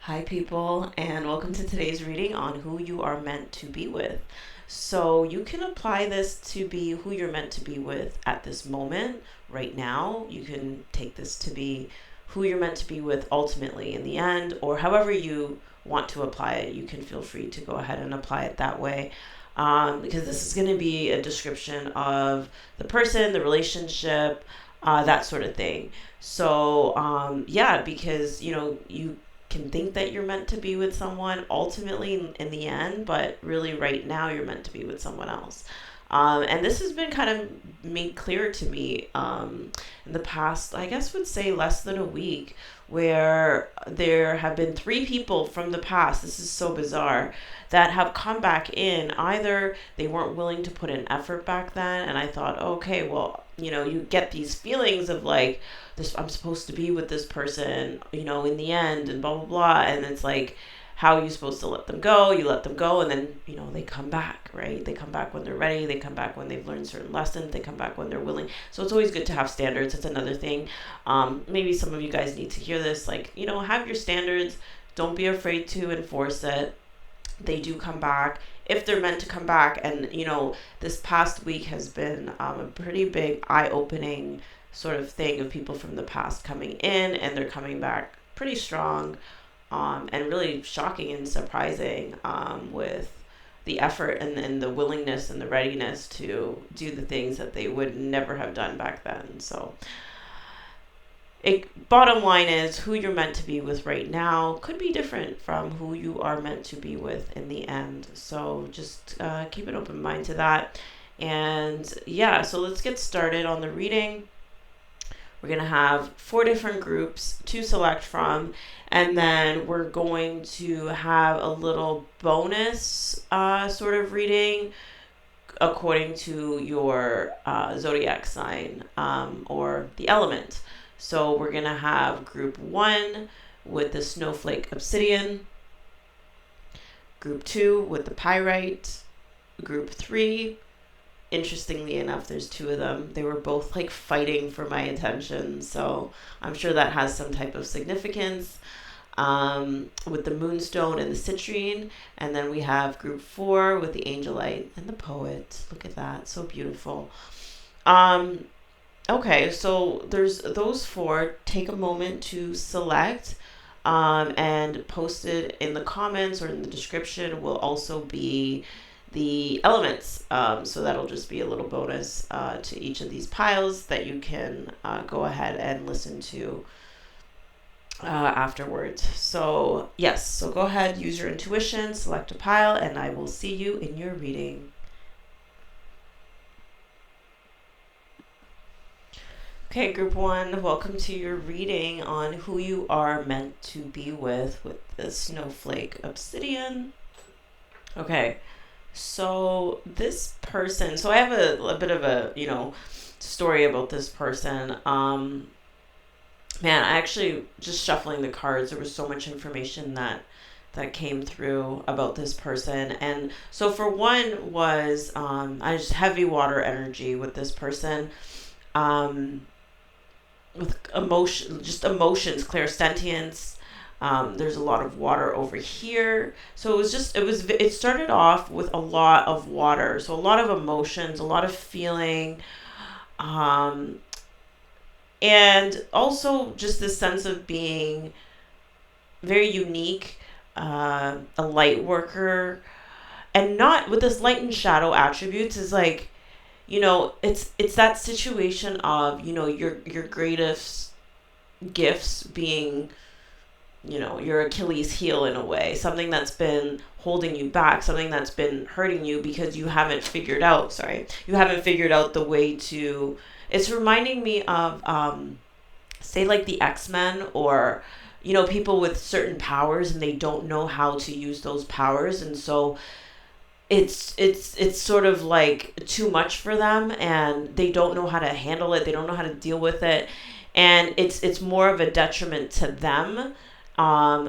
Hi, people, and welcome to today's reading on who you are meant to be with. So, you can apply this to be who you're meant to be with at this moment, right now. You can take this to be who you're meant to be with ultimately in the end, or however you want to apply it. You can feel free to go ahead and apply it that way. Because this is going to be a description of the person, the relationship, that sort of thing. So, yeah, because you can think that you're meant to be with someone ultimately in the end, but really right now you're meant to be with someone else. And this has been kind of made clear to me in the past, I guess would say less than a week, where there have been three people from the past. This is so bizarre that have come back in. Either they weren't willing to put in effort back then, and I thought, okay, well, you get these feelings of like, this, I'm supposed to be with this person, in the end, and blah blah blah, and it's like, how are you supposed to let them go? You let them go, and then they come back, right? They come back when they're ready. They come back when they've learned certain lessons. They come back when they're willing. So it's always good to have standards. It's another thing. Maybe some of you guys need to hear this. Like, have your standards. Don't be afraid to enforce it. They do come back if they're meant to come back. And this past week has been a pretty big eye-opening sort of thing of people from the past coming in, and they're coming back pretty strong. And really shocking and surprising with the effort and the willingness and the readiness to do the things that they would never have done back then. So, bottom line is, who you're meant to be with right now could be different from who you are meant to be with in the end. So just keep an open mind to that. And yeah, so let's get started on the reading. We're going to have 4 different groups to select from, and then we're going to have a little bonus sort of reading according to your zodiac sign or the element. So we're going to have group 1 with the Snowflake Obsidian, group 2 with the Pyrite, group 3. Interestingly enough, there's 2 of them. They were both like fighting for my attention, so I'm sure that has some type of significance. With the Moonstone and the Citrine, and then we have group 4 with the Angelite and the Poet. Look at that, so beautiful. Okay, so there's those 4. Take a moment to select, and post it in the comments or in the description. Will also be the elements, so that'll just be a little bonus to each of these piles that you can go ahead and listen to afterwards. So yes, so go ahead, use your intuition, select a pile, and I will see you in your reading. Okay, group 1, welcome to your reading on who you are meant to be with the Snowflake Obsidian. Okay. So this person, so I have a bit of a, story about this person. Man, I actually, just shuffling the cards, there was so much information that came through about this person. And so for one was, I just heavy water energy with this person. With emotions, clairsentience. There's a lot of water over here. So it started off with a lot of water. So a lot of emotions, a lot of feeling, and also just this sense of being very unique, a light worker, and not with this light and shadow attributes is like, it's that situation of, your greatest gifts being, your Achilles heel in a way, something that's been holding you back, something that's been hurting you because you haven't figured out the way to, it's reminding me of, say like the X-Men, or, people with certain powers and they don't know how to use those powers. And so it's sort of like too much for them and they don't know how to handle it. They don't know how to deal with it. And it's more of a detriment to them.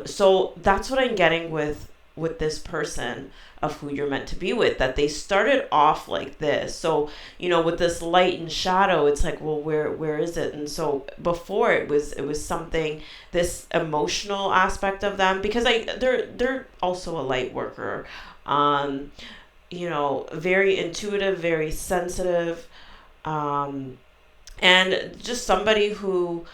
So that's what I'm getting with with this person of who you're meant to be with, that they started off like this. So, with this light and shadow, it's like, well, where is it? And so before it was something, this emotional aspect of them, because they're also a light worker. Very intuitive, very sensitive, and just somebody who,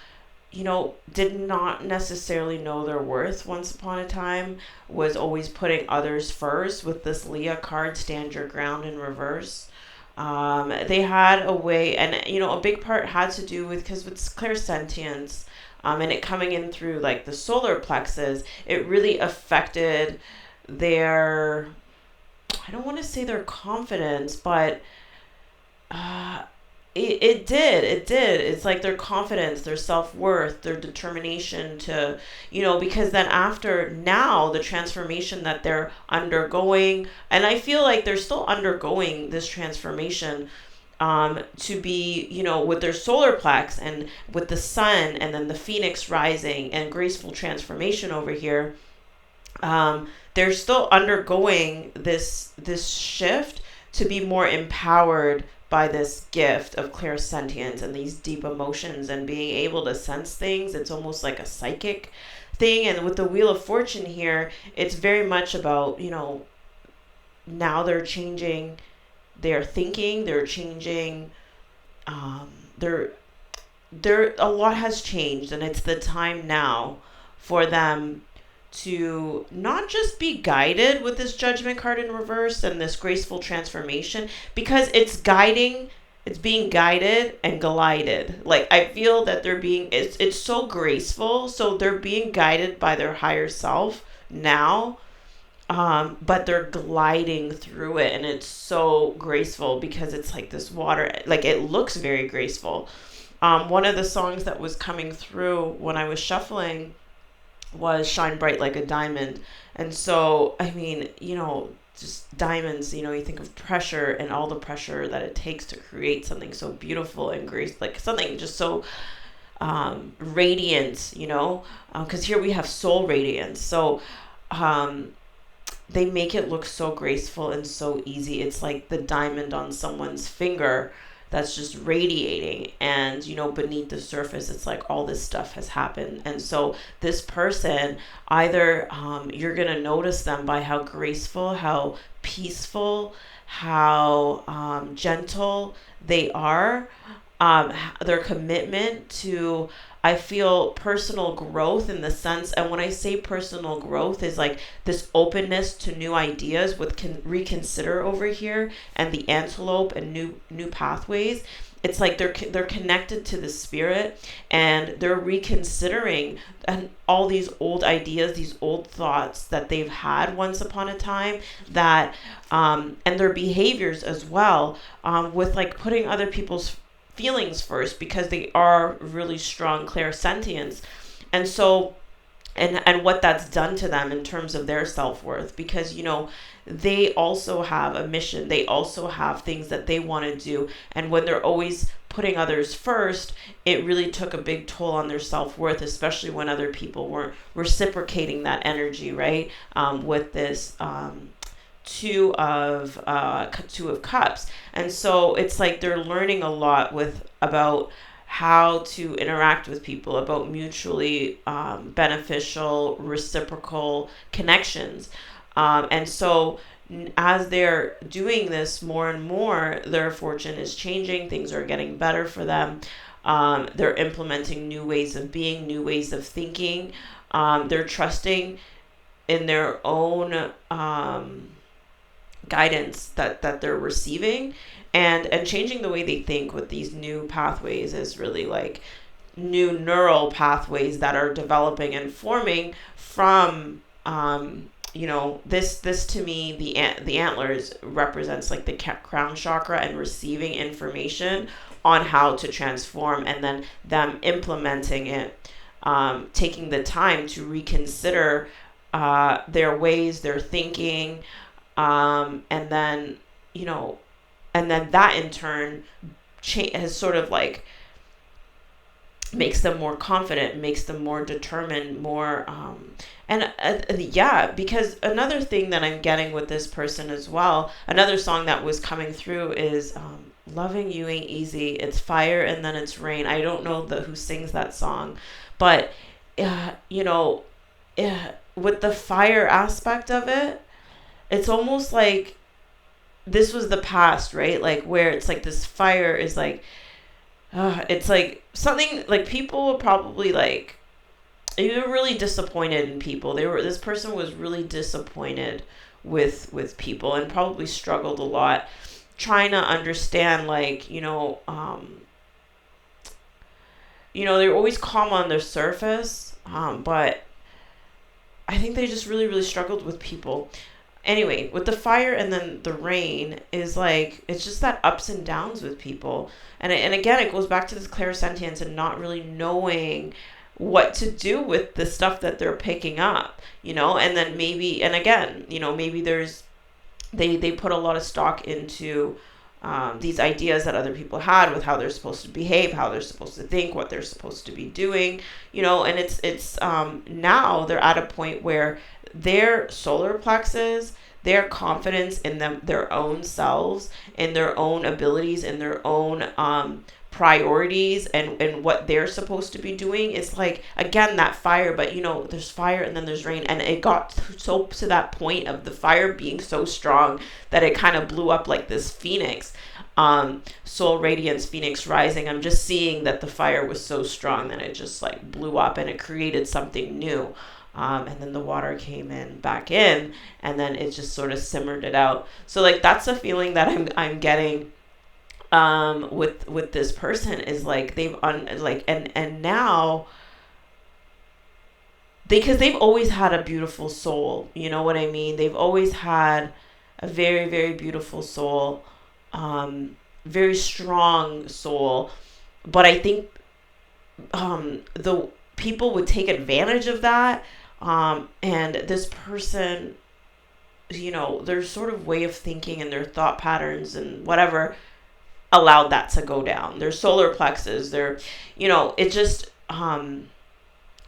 did not necessarily know their worth once upon a time, was always putting others first. With this Leah card, stand your ground in reverse. They had a way, and, a big part had to do with, because with clairsentience, and it coming in through like the solar plexus, it really affected their, I don't want to say their confidence, but it did. It's like their confidence, their self-worth, their determination to, because then after now, the transformation that they're undergoing, and I feel like they're still undergoing this transformation, to be, with their solar plex and with the sun and then the phoenix rising and graceful transformation over here. They're still undergoing this shift to be more empowered by this gift of clairsentience and these deep emotions and being able to sense things. It's almost like a psychic thing. And with the Wheel of Fortune here, it's very much about, now they're changing their thinking, they're changing, a lot has changed, and it's the time now for them to not just be guided with this Judgment card in reverse and this graceful transformation, because it's being guided and glided. Like, I feel that it's so graceful. So they're being guided by their higher self now, but they're gliding through it, and it's so graceful because it's like this water, like it looks very graceful. One of the songs that was coming through when I was shuffling was Shine Bright Like a Diamond. And so, I mean, just diamonds, you think of pressure and all the pressure that it takes to create something so beautiful and like something just so radiant, because here we have soul radiance. So they make it look so graceful and so easy. It's like the diamond on someone's finger that's just radiating, and beneath the surface, it's like all this stuff has happened. And so this person, either you're gonna notice them by how graceful, how peaceful, how gentle they are, their commitment to, I feel, personal growth, in the sense, and when I say personal growth, is like this openness to new ideas with reconsider over here, and the antelope and new pathways. It's like they're connected to the spirit, and they're reconsidering and all these old ideas, these old thoughts that they've had once upon a time, that and their behaviors as well, with like putting other people's feelings first, because they are really strong clairsentients. And so, and what that's done to them in terms of their self-worth, because they also have a mission, they also have things that they want to do, and when they're always putting others first, it really took a big toll on their self-worth, especially when other people weren't reciprocating that energy, right? With this two of cups. And so it's like they're learning a lot about how to interact with people, about mutually beneficial reciprocal connections. And so as they're doing this more and more, their fortune is changing, things are getting better for them. They're implementing new ways of being, new ways of thinking. They're trusting in their own guidance that they're receiving, and changing the way they think with these new pathways is really like new neural pathways that are developing and forming from this to me, the antlers represents like the crown chakra, and receiving information on how to transform, and then them implementing it, taking the time to reconsider their ways, their thinking, and then that in turn has sort of like makes them more confident, makes them more determined, more And yeah, because another thing that I'm getting with this person as well, another song that was coming through is Loving You Ain't Easy. It's fire and then it's rain. I don't know who sings that song, but, you know, with the fire aspect of it, it's almost like this was the past, right? Like where it's like this fire is like, it's like something like people will probably like, you were really disappointed in people. This person was really disappointed with people and probably struggled a lot trying to understand, like, they're always calm on their surface, but I think they just really, really struggled with people. Anyway, with the fire and then the rain is like, it's just that ups and downs with people. And again, it goes back to this clairsentience and not really knowing what to do with the stuff that they're picking up, and then maybe, and again, maybe they put a lot of stock into these ideas that other people had with how they're supposed to behave, how they're supposed to think, what they're supposed to be doing, and it's now they're at a point where their solar plexus, their confidence in their own selves, in their own abilities, in their own priorities, and what they're supposed to be doing is like, again, that fire. But there's fire and then there's rain, and it got so to that point of the fire being so strong that it kind of blew up like this phoenix, soul radiance, phoenix rising. I'm just seeing that the fire was so strong that it just like blew up and it created something new. And then the water came back in, and then it just sort of simmered it out. So like that's a feeling that I'm getting with this person, is like and now, because they've always had a beautiful soul, you know what I mean? They've always had a very, very beautiful soul, very strong soul, but I think the people would take advantage of that. And this person, their sort of way of thinking and their thought patterns and whatever allowed that to go down. Their solar plexus, it just, and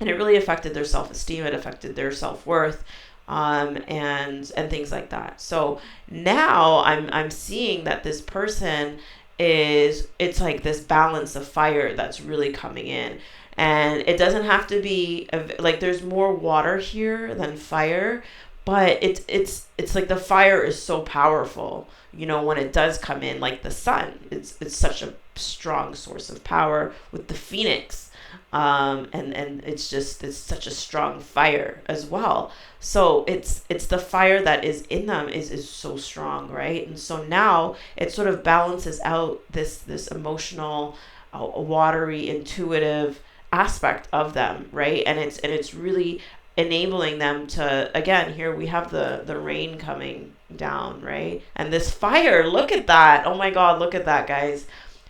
it really affected their self-esteem. It affected their self-worth, and things like that. So now I'm seeing that this person it's like this balance of fire that's really coming in. And it doesn't have to be like, there's more water here than fire, but it's like the fire is so powerful, when it does come in, like the sun, it's such a strong source of power with the phoenix, and it's such a strong fire as well. So it's the fire that is in them is so strong, right? And so now it sort of balances out this emotional, watery, intuitive aspect of them, right? And it's really enabling them to, again, here we have the rain coming down, right? And this fire, look at that. Oh my God, look at that, guys.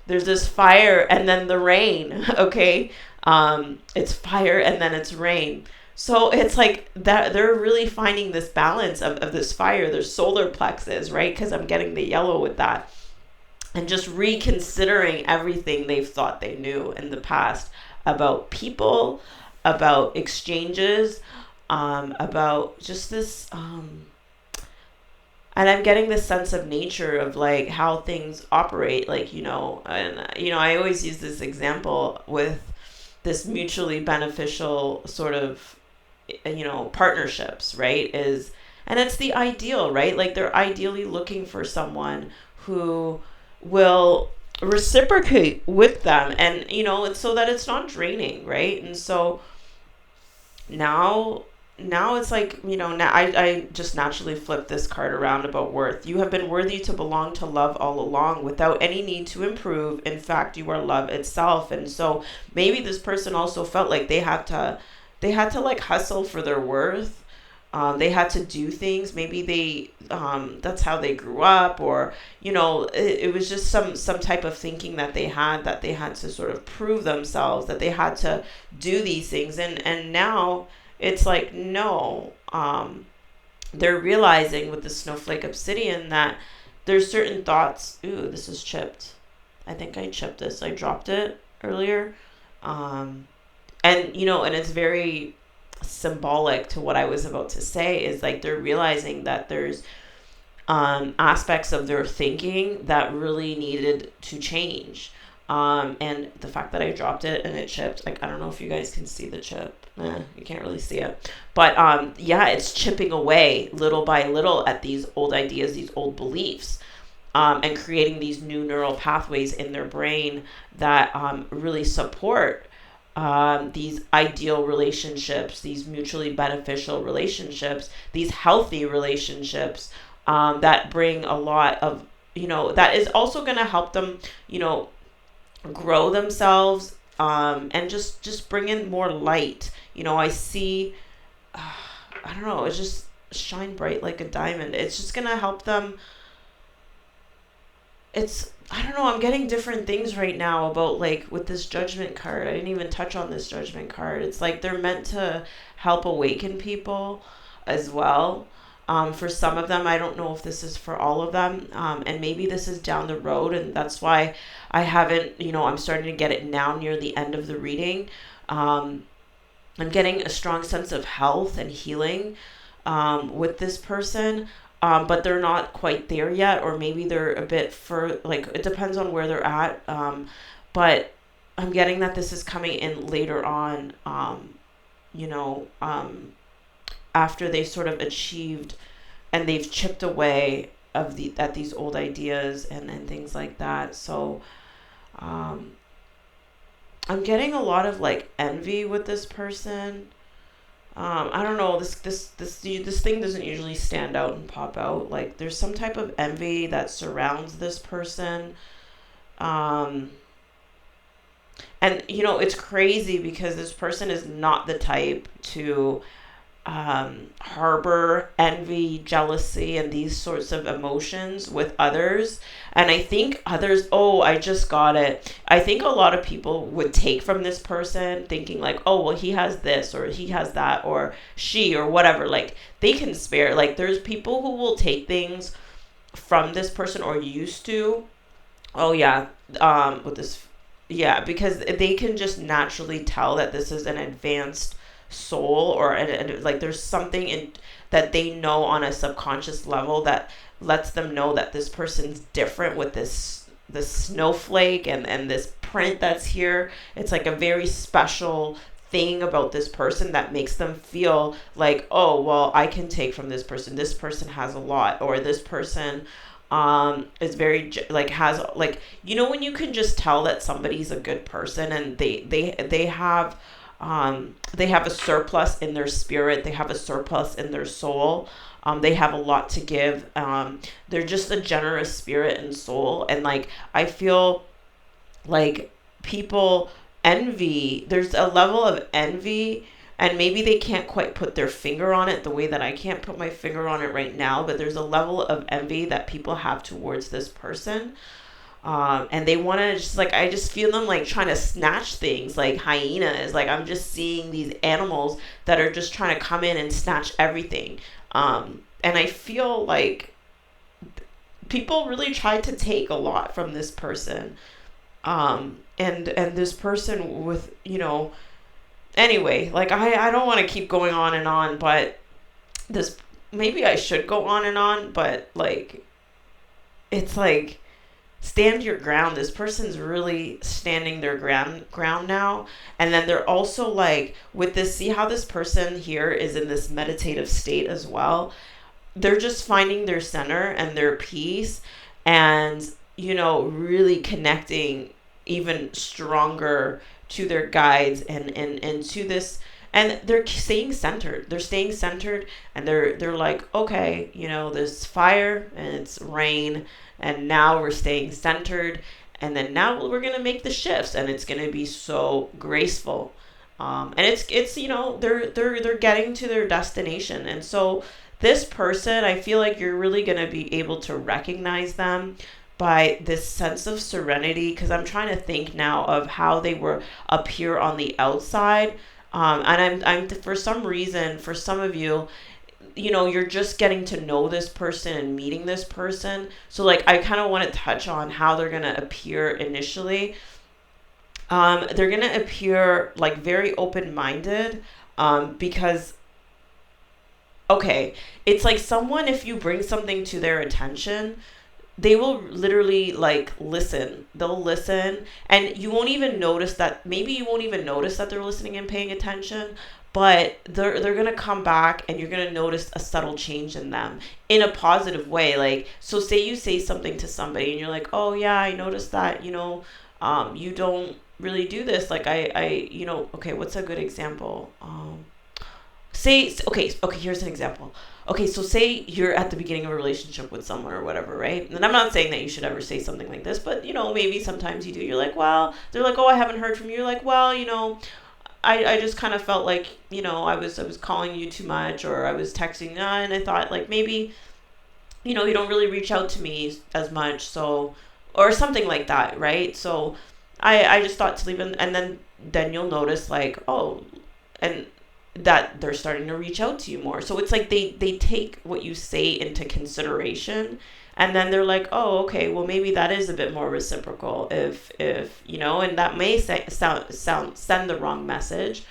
There's this fire and then the rain, okay? It's fire and then it's rain. So it's like that they're really finding this balance of this fire, their solar plexus, right? Because I'm getting the yellow with that. And just reconsidering everything they've thought they knew in the past about people, about exchanges, about just this, and I'm getting this sense of nature of like how things operate, like, I always use this example with this mutually beneficial sort of, partnerships, right? And it's the ideal, right? Like they're ideally looking for someone who will reciprocate with them, and it's so that it's not draining, right? And so now it's like, now I just naturally flip this card around about worth. You have been worthy to belong to love all along without any need to improve. In fact, you are love itself. And so maybe this person also felt like they had to like hustle for their worth. They had to do things. Maybe they, that's how they grew up, or, it was just some type of thinking that they had to sort of prove themselves, that they had to do these things. And now it's like, no, they're realizing with the Snowflake Obsidian that there's certain thoughts. Ooh, this is chipped. I think I chipped this. I dropped it earlier. And, and it's very, symbolic to what I was about to say, is like they're realizing that there's aspects of their thinking that really needed to change. And the fact that I dropped it and it chipped, like, I don't know if you guys can see the chip. You can't really see it. But yeah, it's chipping away little by little at these old ideas, these old beliefs, and creating these new neural pathways in their brain that really support these ideal relationships, these mutually beneficial relationships, these healthy relationships that bring a lot of, that is also going to help them, grow themselves, and just bring in more light. I see, I don't know, it's just shine bright like a diamond. It's just going to help them. I don't know, I'm getting different things right now about, like, with this Judgment card. I didn't even touch on this Judgment card. It's like they're meant to help awaken people as well. For some of them, I don't know if this is for all of them. And maybe this is down the road, and that's why I haven't, I'm starting to get it now near the end of the reading. I'm getting a strong sense of health and healing with this person. But they're not quite there yet, or maybe they're a bit like, it depends on where they're at. But I'm getting that this is coming in later on, after they sort of achieved and they've chipped away at these old ideas and things like that. So, I'm getting a lot of, like, envy with this person. I don't know, this thing doesn't usually stand out and pop out. Like, there's some type of envy that surrounds this person. And, it's crazy because this person is not the type to harbor envy, jealousy, and these sorts of emotions with others. And I think others, I just got it. I think a lot of people would take from this person thinking like, oh, well, he has this, or he has that, or she, or whatever. Like, they can spare. Like, there's people who will take things from this person, or used to. Oh, yeah. With this, yeah, because they can just naturally tell that this is an advanced soul, or like there's something in that they know on a subconscious level that lets them know that this person's different with this snowflake and this print that's here. It's like a very special thing about this person that makes them feel like, oh, well, I can take from this person. This person has a lot, or this person is very, like, has, like, when you can just tell that somebody's a good person, and they have a surplus in their spirit. They have a surplus in their soul. They have a lot to give. They're just a generous spirit and soul. And, like, I feel like people envy. There's a level of envy, and maybe they can't quite put their finger on it the way that I can't put my finger on it right now. But there's a level of envy that people have towards this person. And they want to just, like, I just feel them, like, trying to snatch things like hyenas. Like, I'm just seeing these animals that are just trying to come in and snatch everything. And I feel like people really try to take a lot from this person. And this person with, anyway, like, I don't want to keep going on, but maybe I should go on, but, like, it's like, stand your ground. This person's really standing their ground now. And then they're also, like, with this, see how this person here is in this meditative state as well. They're just finding their center and their peace, and, really connecting even stronger to their guides and to this. And they're staying centered. And they're like, okay, there's fire and it's rain, and now we're staying centered, and then now we're gonna make the shifts, and it's gonna be so graceful. And it's they're getting to their destination, and so this person, I feel like you're really gonna be able to recognize them by this sense of serenity, because I'm trying to think now of how they were appear on the outside. And I'm for some reason, for some of you, you're just getting to know this person and meeting this person. So, like, I kind of want to touch on how they're going to appear initially. They're going to appear, like, very open-minded, Because, okay, it's like someone, if you bring something to their attention, they will literally like listen. They'll listen, and you won't even notice that. Maybe you won't even notice that they're listening and paying attention, but they're gonna come back, and you're gonna notice a subtle change in them in a positive way. Like, so say you say something to somebody, and you're like, oh yeah, I noticed that, you don't really do this. Like, okay, what's a good example? Okay, here's an example. Okay, so say you're at the beginning of a relationship with someone or whatever, right? And I'm not saying that you should ever say something like this, but maybe sometimes you do. You're like, well, they're like, oh, I haven't heard from you. You're like, well, I just kind of felt like, I was calling you too much, or I was texting, and I thought like maybe, you don't really reach out to me as much, so, or something like that, right? So I just thought to leave, and then you'll notice like, oh, and that they're starting to reach out to you more. So it's like they take what you say into consideration, and then they're like, oh, okay, well, maybe that is a bit more reciprocal if and that may send the wrong message,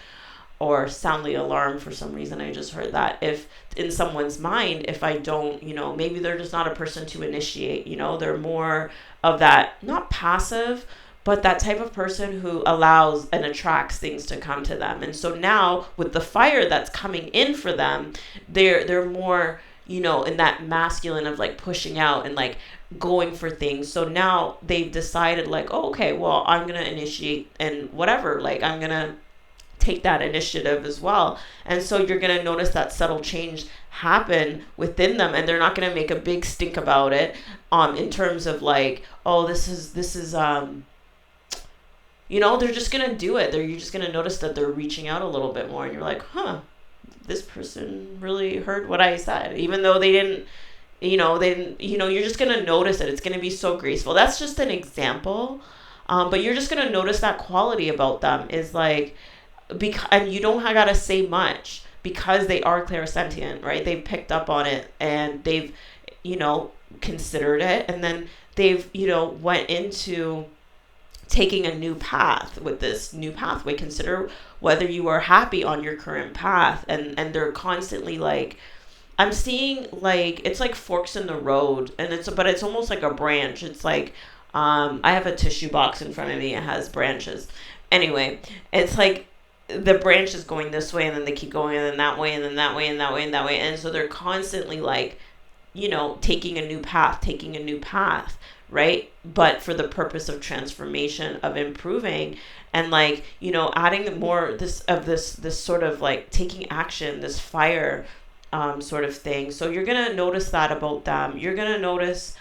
or sound the alarm for some reason. I just heard that if in someone's mind, if I don't, maybe they're just not a person to initiate, they're more of that, not passive, but that type of person who allows and attracts things to come to them. And so now with the fire that's coming in for them, they're more, in that masculine of like pushing out and like going for things. So now they've decided like, oh, okay, well, I'm going to initiate and whatever, like I'm going to take that initiative as well. And so you're going to notice that subtle change happen within them, and they're not going to make a big stink about it, in terms of like, oh, this is they're just going to do it. You're just going to notice that they're reaching out a little bit more, and you're like, huh, this person really heard what I said, even though they didn't, you're just going to notice it. It's going to be so graceful. That's just an example. But you're just going to notice that quality about them is like, and you don't got to say much, because they are clairsentient, right? They've picked up on it, and they've, considered it, and then they've, went into taking a new path with this new pathway. Consider whether you are happy on your current path, and they're constantly like, I'm seeing like, it's like forks in the road, and it's almost like a branch. It's like, I have a tissue box in front of me. It has branches. Anyway, it's like the branch is going this way, and then they keep going, and then that way, and then that way, and that way, and that way. And so they're constantly like, taking a new path, right? But for the purpose of transformation, of improving, and like, adding more this sort of like taking action, this fire, sort of thing. So you're going to notice that about them. You're going to notice,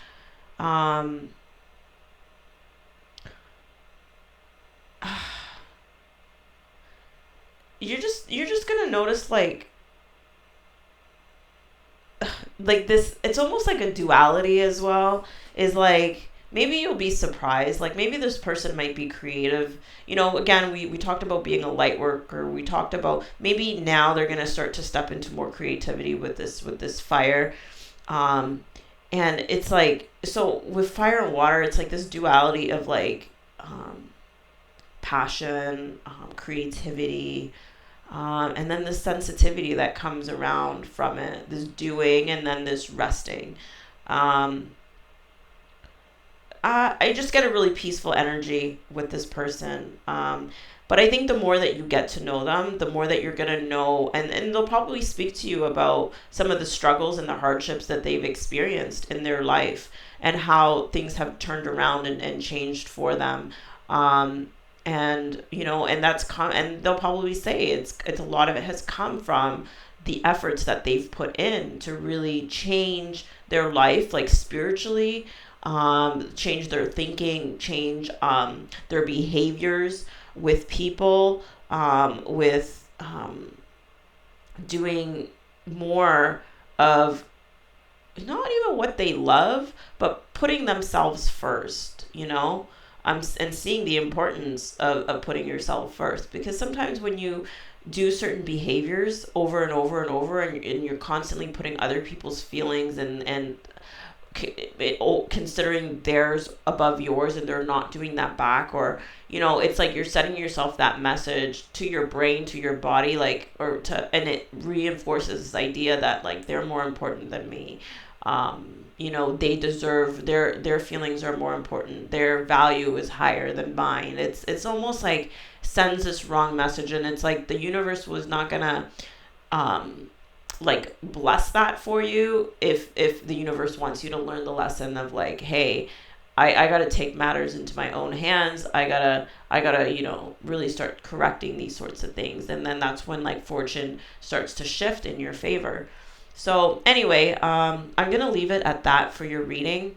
you're just going to notice like this, it's almost like a duality as well, is like, maybe you'll be surprised, like maybe this person might be creative. Again, we talked about being a light worker. We talked about maybe now they're going to start to step into more creativity with this fire. And it's like, so with fire and water, it's like this duality of like, passion, creativity, and then the sensitivity that comes around from it, this doing, and then this resting. I just get a really peaceful energy with this person. But I think the more that you get to know them, the more that you're going to know, and they'll probably speak to you about some of the struggles and the hardships that they've experienced in their life, and how things have turned around and changed for them. And and they'll probably say it's a lot of it has come from the efforts that they've put in to really change their life, like spiritually, change their thinking, change their behaviors with people, with doing more of not even what they love, but putting themselves first, and seeing the importance of putting yourself first. Because sometimes when you do certain behaviors over and over and over, and you're constantly putting other people's feelings and considering theirs above yours and they're not doing that back, or it's like you're sending yourself that message to your brain, to your body, like, and it reinforces this idea that like they're more important than me. They deserve, their feelings are more important, their value is higher than mine. It's almost like sends this wrong message, and it's like the universe was not gonna like bless that for you if the universe wants you to learn the lesson of like, hey, I gotta take matters into my own hands. I gotta really start correcting these sorts of things, and then that's when like fortune starts to shift in your favor. So anyway, I'm gonna leave it at that for your reading,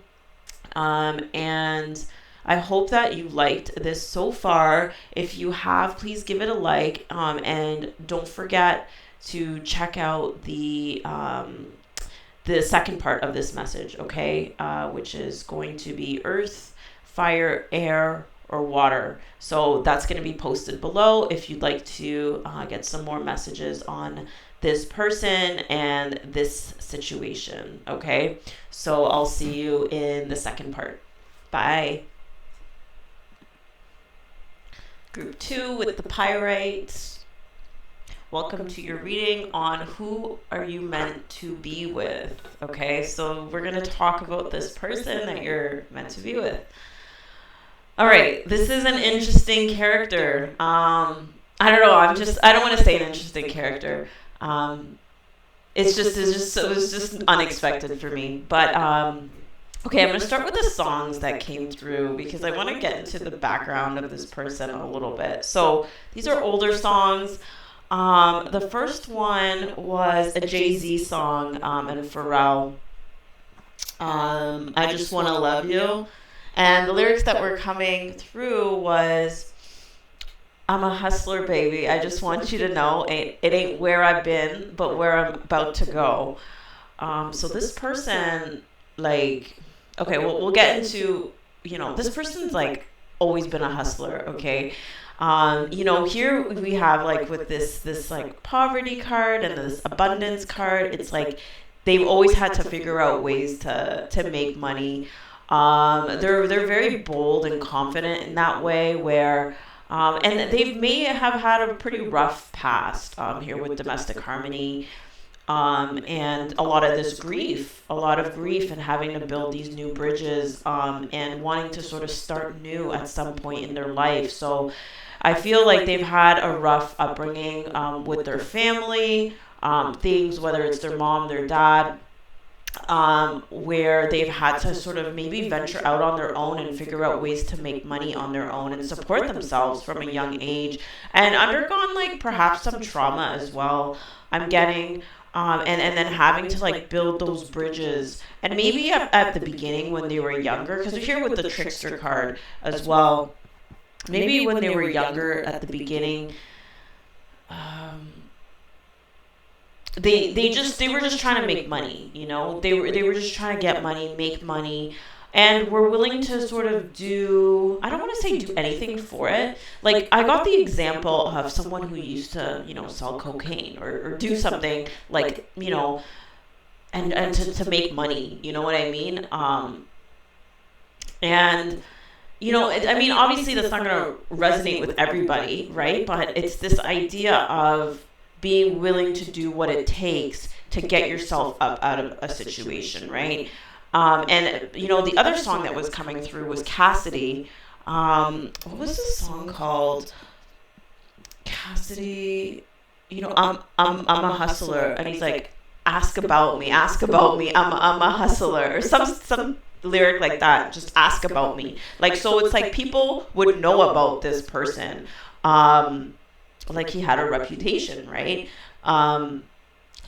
and I hope that you liked this so far. If you have, please give it a like, and don't forget to check out the second part of this message, okay? Which is going to be earth, fire, air, or water. So that's going to be posted below if you'd like to get some more messages on this person and this situation, okay? So I'll see you in the second part. Bye. Group 2 with the Pyrite. Welcome to your reading on who are you meant to be with. Okay, so we're going to talk about this person that you're meant to be with. All right, this is an interesting character. I don't know, I don't want to say an interesting character. It was just unexpected for me. But okay, I'm going to start with the songs that came through because I want to get into the background of this person a little bit. So these are older songs. The first one was a Jay-Z song and Pharrell. I Just Wanna Love You. And the lyrics that were coming through was, I'm a hustler, baby. I just want you to know it ain't where I've been, but where I'm about to go. So this person, like, okay, we'll get into, this person's like always been a hustler, okay? Here we have like with this like poverty card and this abundance card, it's like they've always had to figure out ways to make money. They're very bold and confident in that way where, and they may have had a pretty rough past here with domestic harmony. And a lot of grief and having to build these new bridges, and wanting to sort of start new at some point in their life. So I feel like they've had a rough upbringing, with their family, things, whether it's their mom, their dad, where they've had to sort of maybe venture out on their own and figure out ways to make money on their own and support themselves from a young age, and undergone like perhaps some trauma as well, I'm getting. And then having to like build those bridges, and maybe at the beginning when they were younger, because we're here with the trickster card as well, maybe when they were younger at the beginning, they were just trying to make money, they were just trying to get money, make money, and were willing to sort of do, I don't want to say do anything for it. Like, I got the example of someone who used to, sell cocaine or do something like, and to make money, you know what I mean? And, obviously that's not going to resonate with everybody, right? But it's this idea of being willing to do what it takes to get yourself up out of a situation, right? And the other song that was coming through was Cassidy. What was this song called? Cassidy, I'm a hustler, and he's like, ask about me, I'm a hustler, or some lyric like that, just ask about me. Like, so it's like people would know about this person, like he had a reputation, right?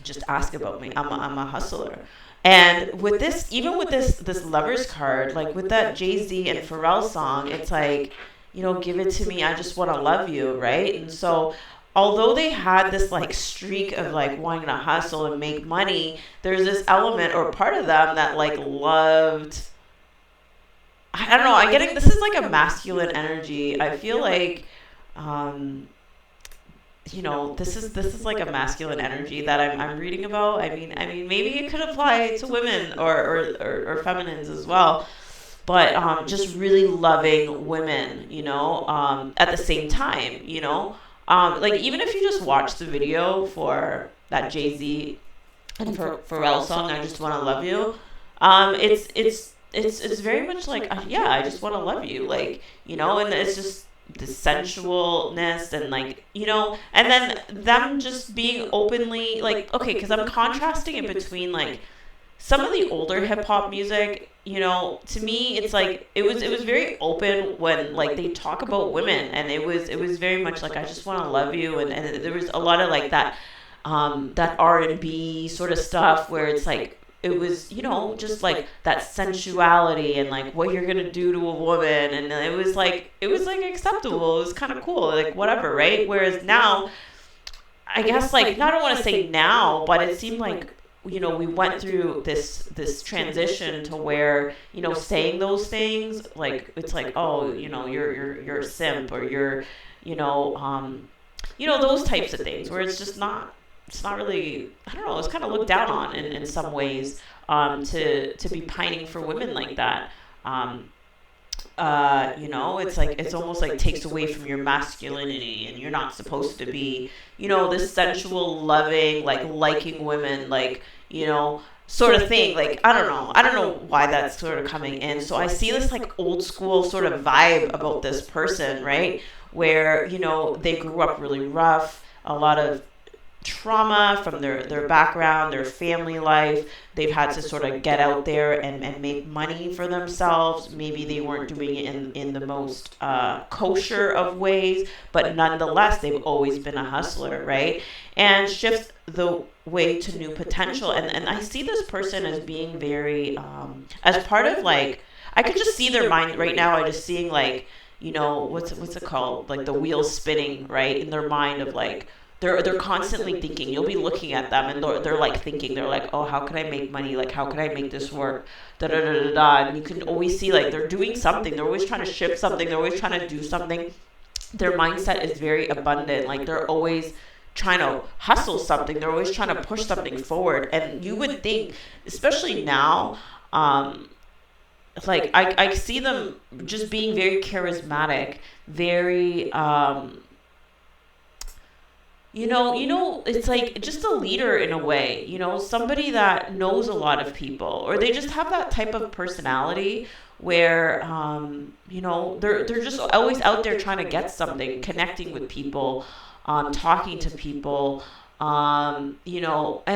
Just ask about me, I'm a hustler. And with this, even with this lovers card, like with that Jay-Z and Pharrell song, it's like, give it to me, I just want to love you, right? And so although they had this like streak of like wanting to hustle and make money, there's this element or part of them that like loved, I don't know, I'm getting, this is like a masculine energy. I feel like this is like a masculine energy that I'm reading about. I mean, maybe it could apply to women or feminines as well. But just really loving women, at the same time, like even if you just watch the video for that Jay-Z and for Pharrell song, I Just Want to Love You, it's very much like, yeah, I just want to love you, like, and it's just the sensualness and like, and then them just being openly like, okay, because I'm contrasting it between like some of the older hip hop music, to me, it's like it was very open when like they talk about women, and it was very much like I just want to love you, and there was a lot of like that R&B sort of stuff where it's like it was just like that sensuality and like what you're gonna do to a woman, and it was like acceptable, it was kind of cool, like whatever, right? Whereas now, I guess like, I don't want to say now, but it seemed like we went through this transition to where saying those things, like it's like, oh, you're a simp, or you're those types of things, where it's not really, I don't know, it's kind of looked down on in some ways, to be pining for women like that. It's like, it's almost like takes away from your masculinity, and you're not supposed to be, this sensual, loving, like liking women, like, sort of thing. Like, I don't know why that's sort of coming in. So I see this like old school sort of vibe about this person, right? Where, they grew up really rough, a lot of trauma from their background, their family life. They've had to sort of get out there and make money for themselves. Maybe they weren't doing it in the most kosher of ways, but nonetheless, they've always been a hustler, right? And shift the way to new potential. And I see this person as being very, as part of like, I could just see their mind right now. I just seeing like, what's it called? Like the wheels spinning, right? In their mind of like, they're constantly thinking. You'll be looking at them, and they're like thinking. They're like, oh, how can I make money? Like, how can I make this work? Da da da da da. And you can always see like they're doing something. They're always trying to ship something. They're always trying to do something. Their mindset is very abundant. Like they're always trying to hustle something. They're always trying to push something forward. And you would think, especially now, like I see them just being very charismatic, very it's like just a leader in a way, somebody that knows a lot of people, or they just have that type of personality where, they're just always out there trying to get something, connecting with people, talking to people, and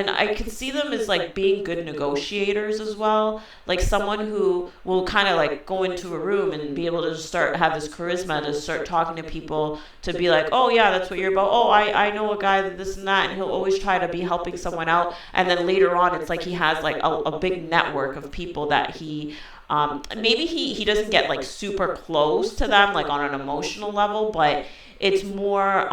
I can see them as like being good negotiators as well, like someone who will kind of like go into a room and be able to just have this charisma to start talking to people, to be like, oh yeah, that's what you're about. Oh, I know a guy that this and that, and he'll always try to be helping someone out. And then later on, it's like he has like a big network of people that he, maybe he doesn't get like super close to them, like on an emotional level, but it's more,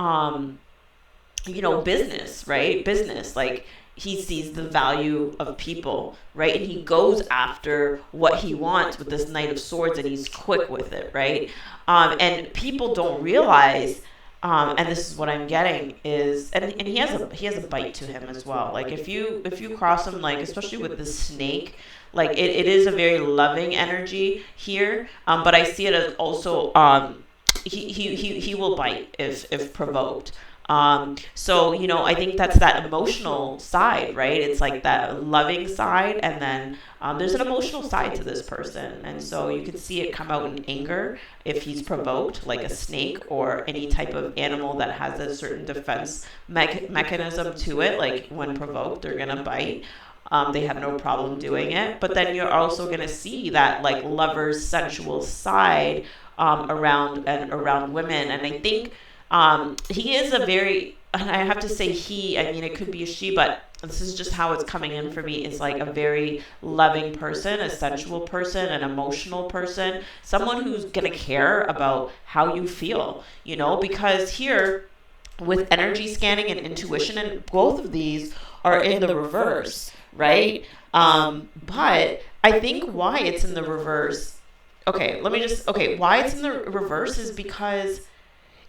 business, right? Business, like he sees the value of people, right? And he goes after what he wants with this Knight of Swords, and he's quick with it, right? And people don't realize, and this is what I'm getting is, and he has a bite to him as well. Like if you cross him, like especially with the snake, like it is a very loving energy here, but I see it as also he will bite if provoked. So, I think that's that emotional side, right? It's like that loving side, and then there's an emotional side to this person. And so you can see it come out in anger if he's provoked, like a snake or any type of animal that has a certain defense mechanism to it. Like when provoked, they're going to bite. They have no problem doing it. But then you're also going to see that like lover's sensual side around women. And I think he is a very, and I have to say it could be a she, but this is just how it's coming in for me, is like a very loving person, a sensual person, an emotional person, someone who's going to care about how you feel, because here with energy scanning and intuition, and both of these are in the reverse, right? But I think why it's in the reverse, why it's in the reverse is because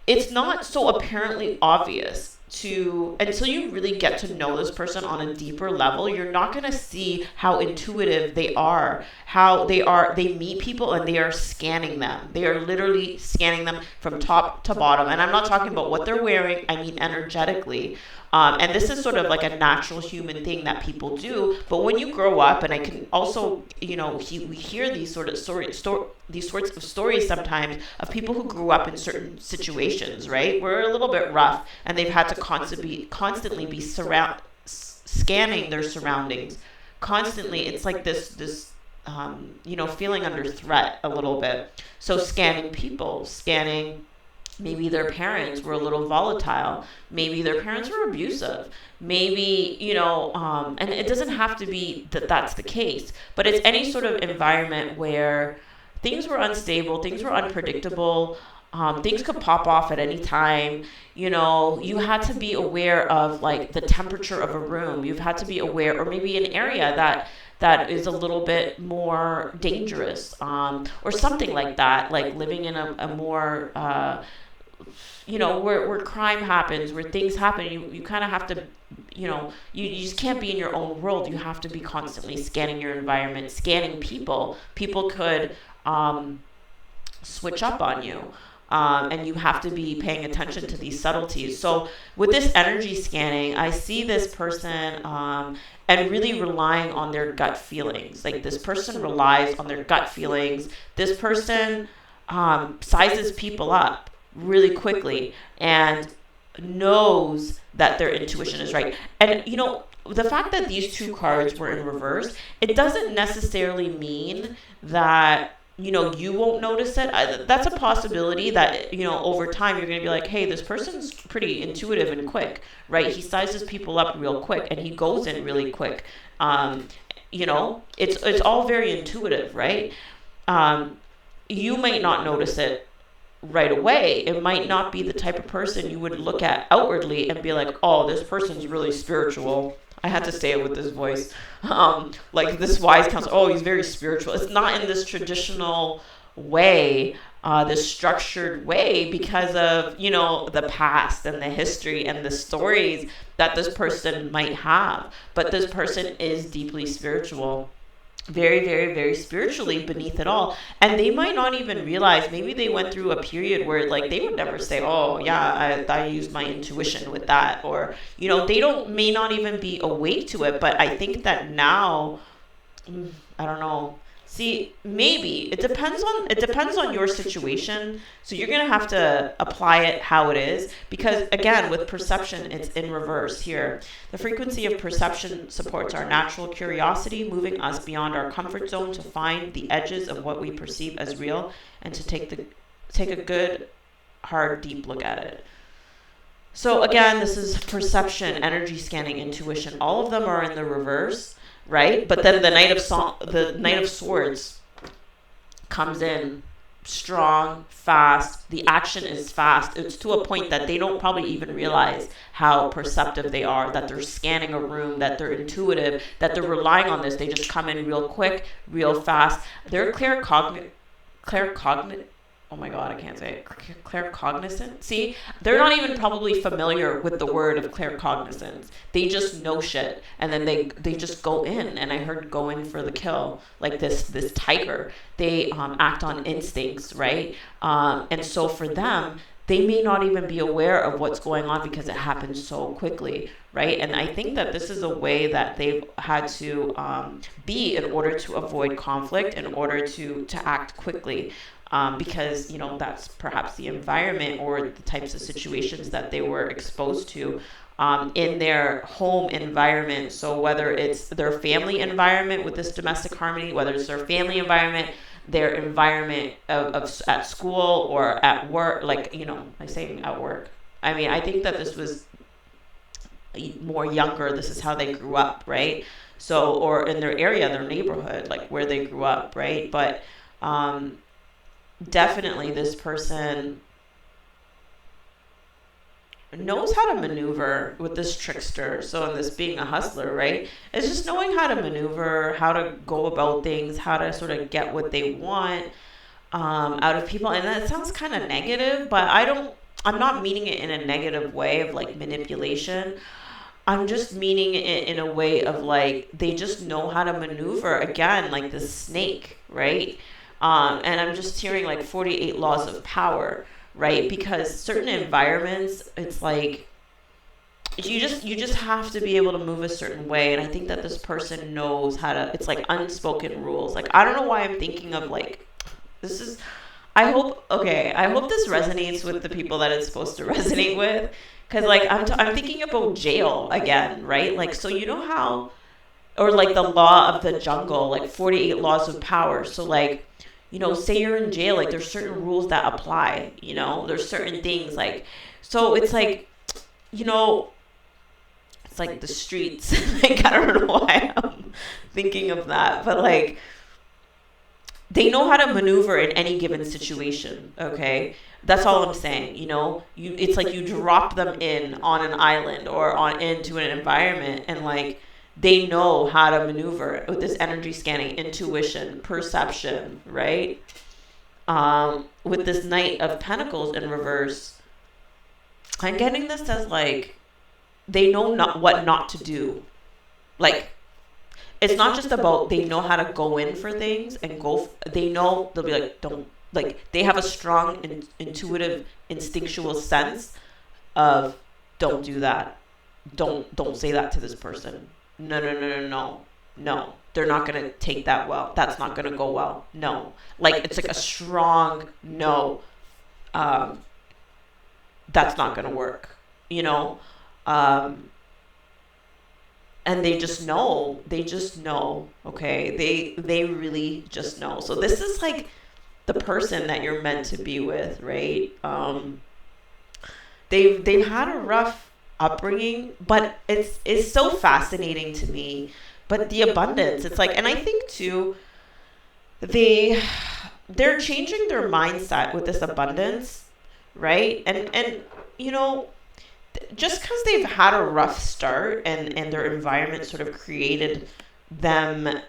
it's not so apparently obvious. until you really get to know this person on a deeper level, you're not going to see how intuitive they are, they meet people and they are scanning them. They are literally scanning them from top to bottom. And I'm not talking about what they're wearing, I mean energetically. And this is sort of like a natural human thing that people do. But when you grow up, and I can also, we hear these sorts of stories sometimes of people who grew up in certain situations, right? We're a little bit rough, and they've had to constantly be scanning their surroundings. Constantly, it's like this feeling under threat a little bit. So scanning people, maybe their parents were a little volatile. Maybe their parents were abusive. Maybe, and it doesn't have to be that that's the case, but it's any sort of environment where things were unstable, things were unpredictable, things could pop off at any time. You had to be aware of like the temperature of a room. You've had to be aware, or maybe an area that is a little bit more dangerous, or something like that, like living in a more, where crime happens, where things happen. You kind of have to, you just can't be in your own world. You have to be constantly scanning your environment, scanning people. People could switch up on you. And you have to be paying attention to these subtleties. So with this energy scanning, I see this person and really relying on their gut feelings. Like this person relies on their gut feelings. This person sizes people up really quickly and knows that their intuition is right. And the fact that these two cards were in reverse, it doesn't necessarily mean that you won't notice it. That's a possibility that, over time you're going to be like, hey, this person's pretty intuitive and quick, right? He sizes people up real quick and he goes in really quick. It's all very intuitive, right? You might not notice it right away. It might not be the type of person you would look at outwardly and be like, oh, this person's really spiritual. I had to say it with this voice. Like this wise counsel, oh, he's very spiritual. It's not in this traditional way, this structured way, because of, the past and the history and the stories that this person might have. But this person is deeply spiritual. Very, very, very spiritually beneath it all. And they might not even realize, maybe they went through a period where like they would never say, oh yeah, I used my intuition with that, or they may not even be awake to it. But I think that now, I don't know. See, maybe it depends on your situation. So you're going to have to apply it how it is, because again, with perception, it's in reverse here. The frequency of perception supports our natural curiosity, moving us beyond our comfort zone to find the edges of what we perceive as real and to take a good, hard, deep look at it. So again, this is perception, energy scanning, intuition. All of them are in the reverse. Right? But then the Knight of Swords comes in strong, fast. The action is fast. It's to a point that they don't probably even realize how perceptive they are, that they're scanning a room, that they're intuitive, that they're relying on this. They just come in real quick, real fast. They're claircognizant. Oh my God, I can't say it. Claircognizant. See, they're not even probably familiar with the word of claircognizance. They just know shit, and then they just go in. And I heard go in for the kill, like this tiger. They act on instincts, right? And so for them, they may not even be aware of what's going on because it happens so quickly, right? And I think that this is a way that they've had to be in order to avoid conflict, in order to act quickly. Because, that's perhaps the environment or the types of situations that they were exposed to in their home environment. So whether it's their family environment with this domestic harmony, whether it's their family environment, their environment of at school or at work, like, I say at work. I mean, I think that this was more younger. This is how they grew up, right? So, or in their area, their neighborhood, like where they grew up, right? But, definitely this person knows how to maneuver with this trickster. So in this being a hustler, right, it's just knowing how to maneuver, how to go about things, how to sort of get what they want out of people. And that sounds kind of negative, but I I'm not meaning it in a negative way of like manipulation. I'm just meaning it in a way of like they just know how to maneuver, again, like the snake, right? And I'm just hearing like 48 laws of power, right? Because certain environments, it's like you just have to be able to move a certain way. And I think that this person knows how to. It's like unspoken rules. Like, I don't know why I'm thinking of like this is. I hope this resonates with the people that it's supposed to resonate with. Because, like, I'm thinking about jail again, right? Like, so you know how, or like the law of the jungle, like 48 laws of power. So, like, say you're in jail, like, there's certain rules that apply, there's certain things, like, so it's like, it's like the streets. Like, I don't know why I'm thinking of that, but, like, they know how to maneuver in any given situation, okay? That's all I'm saying, it's like you drop them in on an island or into an environment, and like they know how to maneuver with this energy scanning, intuition, perception, right? With this Knight of Pentacles in reverse, I'm getting this as like they know what not to do. Like, it's not just about they know how to go in for things and they know they'll be like, don't. Like, they have a strong intuitive, instinctual sense of, don't do that. Don't say that to this person. No. They're not going to take that well. That's not going to go well. No. Like, it's like a strong no. That's not going to work. And they just know. Okay? They really just know. So this is like the person that you're meant to be with, right? They've had a rough upbringing, but it's so fascinating to me. But the abundance, it's like, and I think too, they're changing their mindset with this abundance, right? And just because they've had a rough start and their environment sort of created them,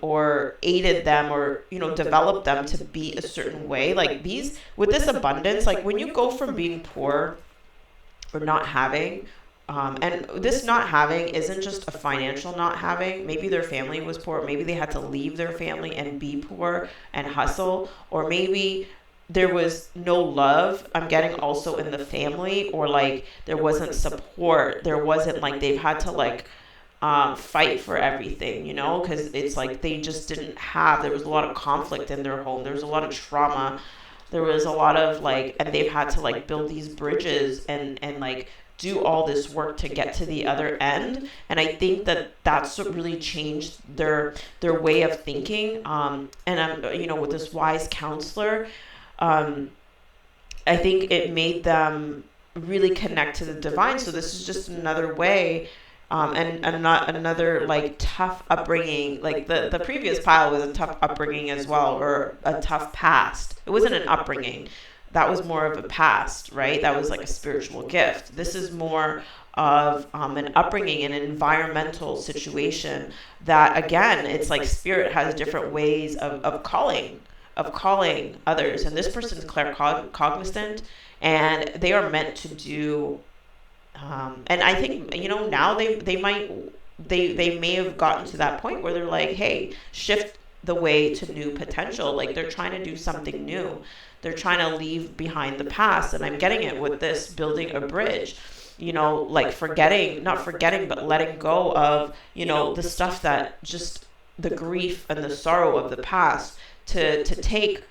or aided them, or developed them to be a certain way, like these, with this abundance, like when you go from being poor or not having, and this not having isn't just a financial not having. Maybe their family was poor, maybe they had to leave their family and be poor and hustle, or maybe there was no love, I'm getting also in the family, or like there wasn't support, there wasn't, like, they've had to like fight for everything, because it's like they just didn't have, there was a lot of conflict in their home, there was a lot of trauma, there was a lot of like, and they've had to like build these bridges and like do all this work to get to the other end. And I think that that's what really changed their way of thinking. And I'm, with this wise counselor, I think it made them really connect to the divine. So this is just another way, and not another like tough upbringing. Like the previous pile was a tough upbringing as well, or a tough past. It wasn't an upbringing. That was more of a past, right? That was like a spiritual gift. This is more of an upbringing, an environmental situation that, again, it's like spirit has different ways of calling others. And this person's claircognizant, and they are meant to do, and I think, now they may have gotten to that point where they're like, hey, shift the way to new potential. Like, they're trying to do something new. They're trying to leave behind the past. And I'm getting it with this building a bridge, like not forgetting, but letting go of, the stuff that just the grief and the sorrow of the past, to take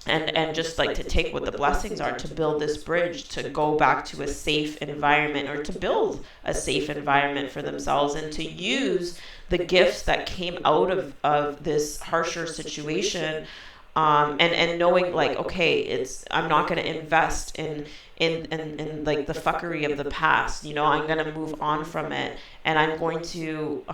and just like to take what the blessings are, to build this bridge, to go back to a safe environment, or to build a safe environment for themselves, and to use the gifts that came out of this harsher situation, and knowing like, okay, I'm not going to invest in like the fuckery of the past. I'm going to move on from it, and I'm going to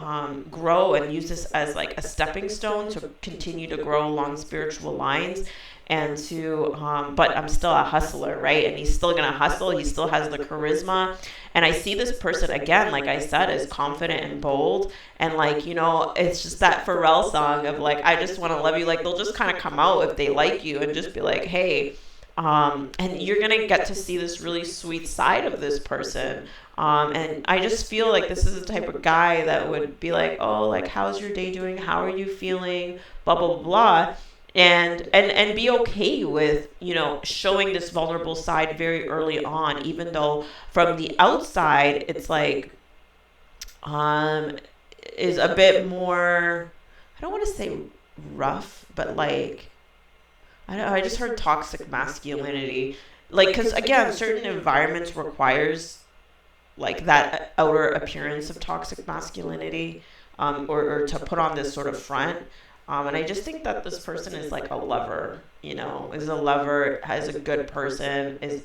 grow and use this as like a stepping stone to continue to grow along spiritual lines, and to but I'm still a hustler, right? And he's still gonna hustle, he still has the charisma. And I see this person again, like I said, as confident and bold, and like, it's just that Pharrell song of like, I just want to love you. Like, they'll just kind of come out if they like you and just be like, hey, And you're going to get to see this really sweet side of this person. And I just feel like this is the type of guy that would be like, oh, like, how's your day doing? How are you feeling? Blah, blah, blah, blah. And be okay with, you know, showing this vulnerable side very early on, even though from the outside, it's like, is a bit more, I don't want to say rough, but like, I don't know, I just heard toxic masculinity. Like, because again, certain environments requires like that outer appearance of toxic masculinity, or to put on this sort of front. And I just think that this person is like a lover, you know, is a lover, is a good person, is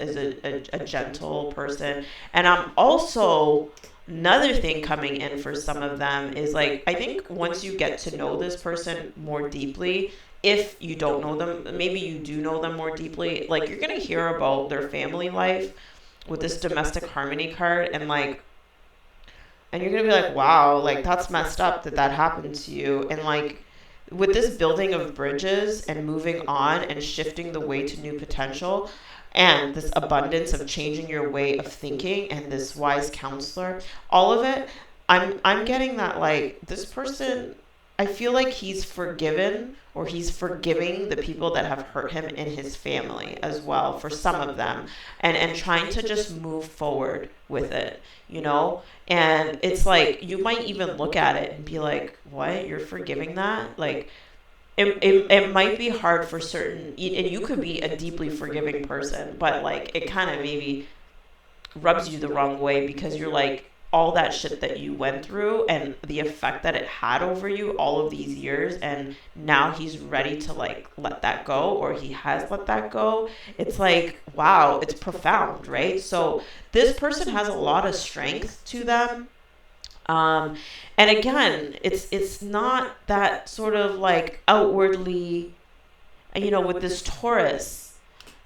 a gentle person. And I'm also, another thing coming in for some of them is like, I think once you get to know this person more deeply, if you don't know them, maybe you do know them more deeply, like you're going to hear about their family life with this domestic harmony card, and like, and you're going to be like, wow, like that's messed up that that happened to you. And like, with this building of bridges and moving on and shifting the way to new potential, and this abundance of changing your way of thinking, and this wise counselor, all of it, I'm getting that like this person, I feel like he's forgiven, or he's forgiving the people that have hurt him in his family as well, for some of them, and trying to just move forward with it, you know. And it's like, you might even look at it and be like, what, you're forgiving that? Like, it might be hard for certain, and you could be a deeply forgiving person, but like it kind of maybe rubs you the wrong way, because you're like, all that shit that you went through and the effect that it had over you all of these years, and now he's ready to like let that go, or he has let that go. It's like, wow, it's profound, right? So this person has a lot of strength to them. And again, it's not that sort of like outwardly, you know, with this Taurus,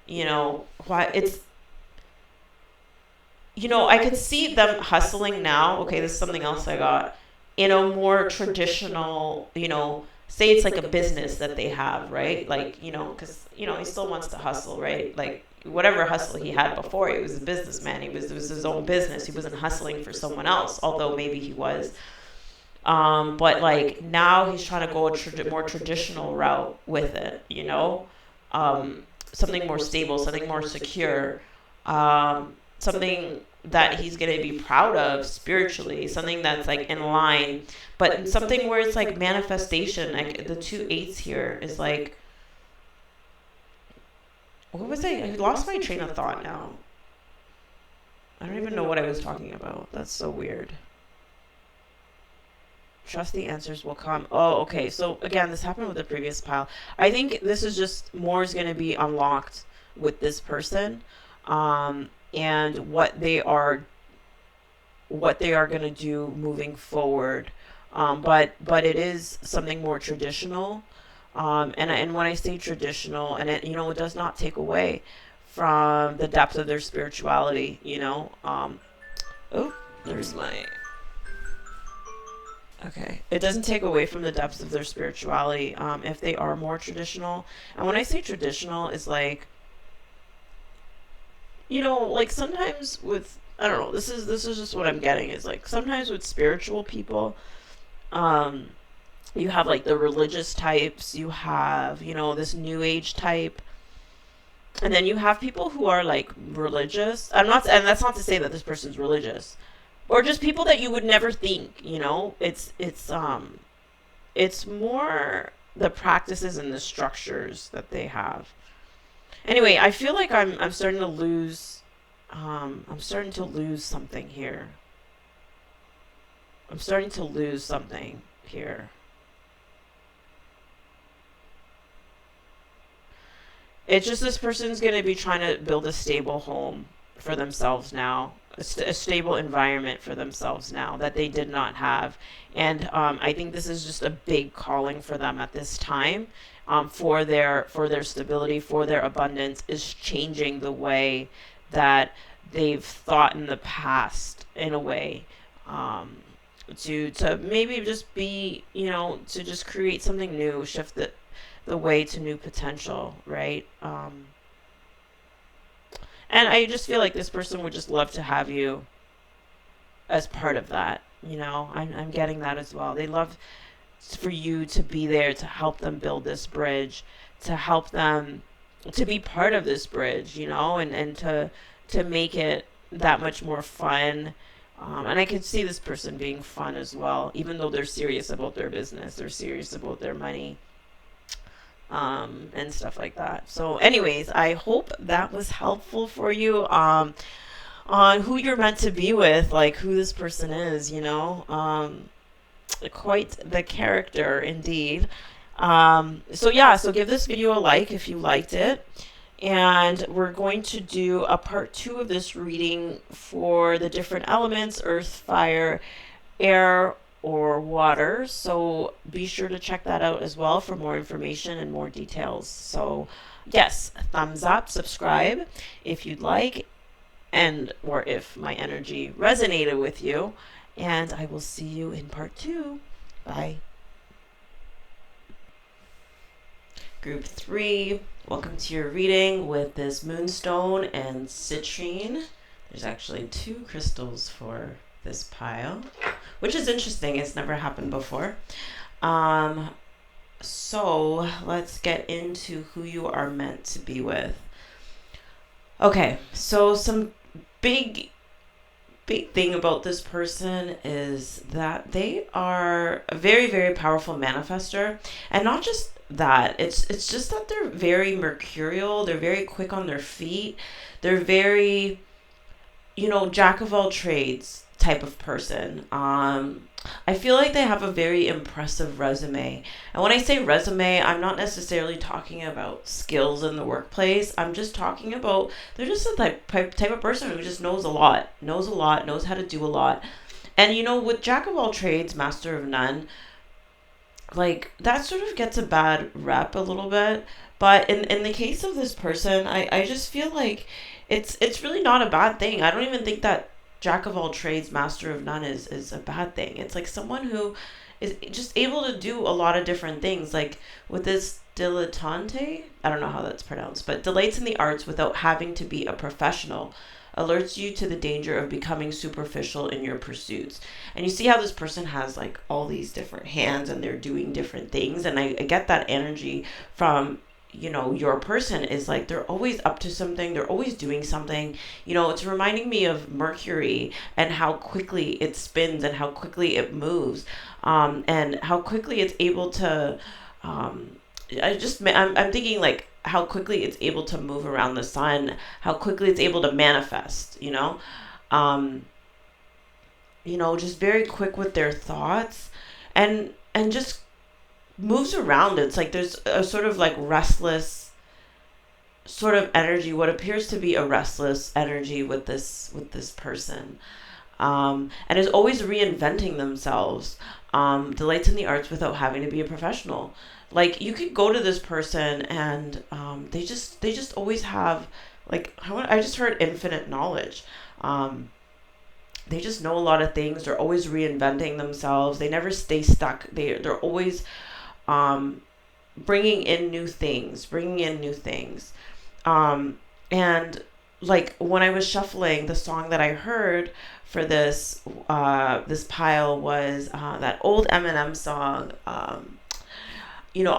you know, why it's, you know, I could see them hustling now. Okay, this is something else I got. In a more traditional, you know, say it's like a business that they have, right? Like, you know, because, you know, he still wants to hustle, right? Like, whatever hustle he had before, he was a businessman. It was his own business. He wasn't hustling for someone else, although maybe he was. But like now he's trying to go a more traditional route with it, you know, something more stable, something more secure, something that he's going to be proud of spiritually, something that's like in line, but something where it's like manifestation. Like the 2 8s here is like, what was I lost my train of thought now. I don't even know what I was talking about. That's so weird. Trust the answers will come. Oh, okay. So again, this happened with the previous pile. I think this is just more is going to be unlocked with this person, and what they are going to do moving forward. But it is something more traditional. And when I say traditional, and it, you know, it does not take away from the depth of their spirituality, you know. Oh, there's my. Okay. It doesn't take away from the depths of their spirituality, if they are more traditional. And when I say traditional, it's like, you know, like sometimes with, I don't know, this is just what I'm getting, is like sometimes with spiritual people, you have like the religious types, you have, you know, this new age type, and then you have people who are like religious. And that's not to say that this person's religious, or just people that you would never think, you know. It's more the practices and the structures that they have. Anyway, I feel like I'm starting to lose something here. I'm starting to lose something here. It's just this person's going to be trying to build a stable home for themselves now, a stable environment for themselves now that they did not have. And I think this is just a big calling for them at this time, for their stability, for their abundance, is changing the way that they've thought in the past, in a way, to maybe just be, you know, to just create something new, shift the way to new potential, right? And I just feel like this person would just love to have you as part of that. I'm getting that as well. They love for you to be there to help them build this bridge, to help them to be part of this bridge, and to make it that much more fun. And I can see this person being fun as well, even though they're serious about their business, they're serious about their money, and stuff like that. So anyways, I hope that was helpful for you, on who you're meant to be with, like who this person is, quite the character indeed. So yeah, so give this video a like if you liked it. And we're going to do a part 2 of this reading for the different elements: earth, fire, air, or water. So be sure to check that out as well for more information and more details. So yes, thumbs up, subscribe if you'd like, and or if my energy resonated with you. And I will see you in part 2. Bye. Group 3, welcome to your reading with this Moonstone and Citrine. There's actually 2 crystals for this pile, which is interesting. It's never happened before. So let's get into who you are meant to be with. Okay, so some big thing about this person is that they are a very, very powerful manifester. And not just that, it's just that they're very mercurial, they're very quick on their feet, they're very, jack of all trades type of person. I feel like they have a very impressive resume. And when I say resume, I'm not necessarily talking about skills in the workplace. I'm just talking about, they're just a type of person who just knows a lot, knows how to do a lot. And with jack of all trades, master of none, like that sort of gets a bad rep a little bit. But in the case of this person, I just feel like it's really not a bad thing. I don't even think that jack of all trades, master of none is a bad thing. It's like someone who is just able to do a lot of different things. Like with this dilettante, I don't know how that's pronounced, but delights in the arts without having to be a professional, alerts you to the danger of becoming superficial in your pursuits. And you see how this person has like all these different hands and they're doing different things. And I get that energy from your person is like they're always up to something, they're always doing something. It's reminding me of Mercury and how quickly it spins and how quickly it moves, and how quickly it's able to I'm thinking like how quickly it's able to move around the sun, how quickly it's able to manifest, just very quick with their thoughts, and just moves around. It's like there's a sort of like restless sort of energy, what appears to be a restless energy with this person, and is always reinventing themselves, delights in the arts without having to be a professional. Like you could go to this person and they just always have like, I just heard infinite knowledge. They just know a lot of things. They're always reinventing themselves. They never stay stuck. They're always bringing in new things. And like when I was shuffling, the song that I heard for this pile was that old Eminem song.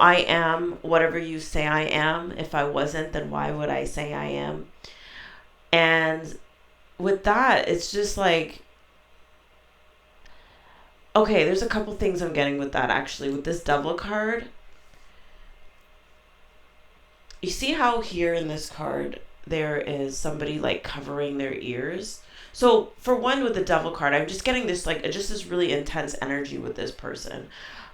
I am whatever you say I am. If I wasn't, then why would I say I am? And with that, it's just like, okay, there's a couple things I'm getting with that actually. With this Devil card, you see how here in this card there is somebody like covering their ears. So for one, with the Devil card, I'm just getting this like just this really intense energy with this person.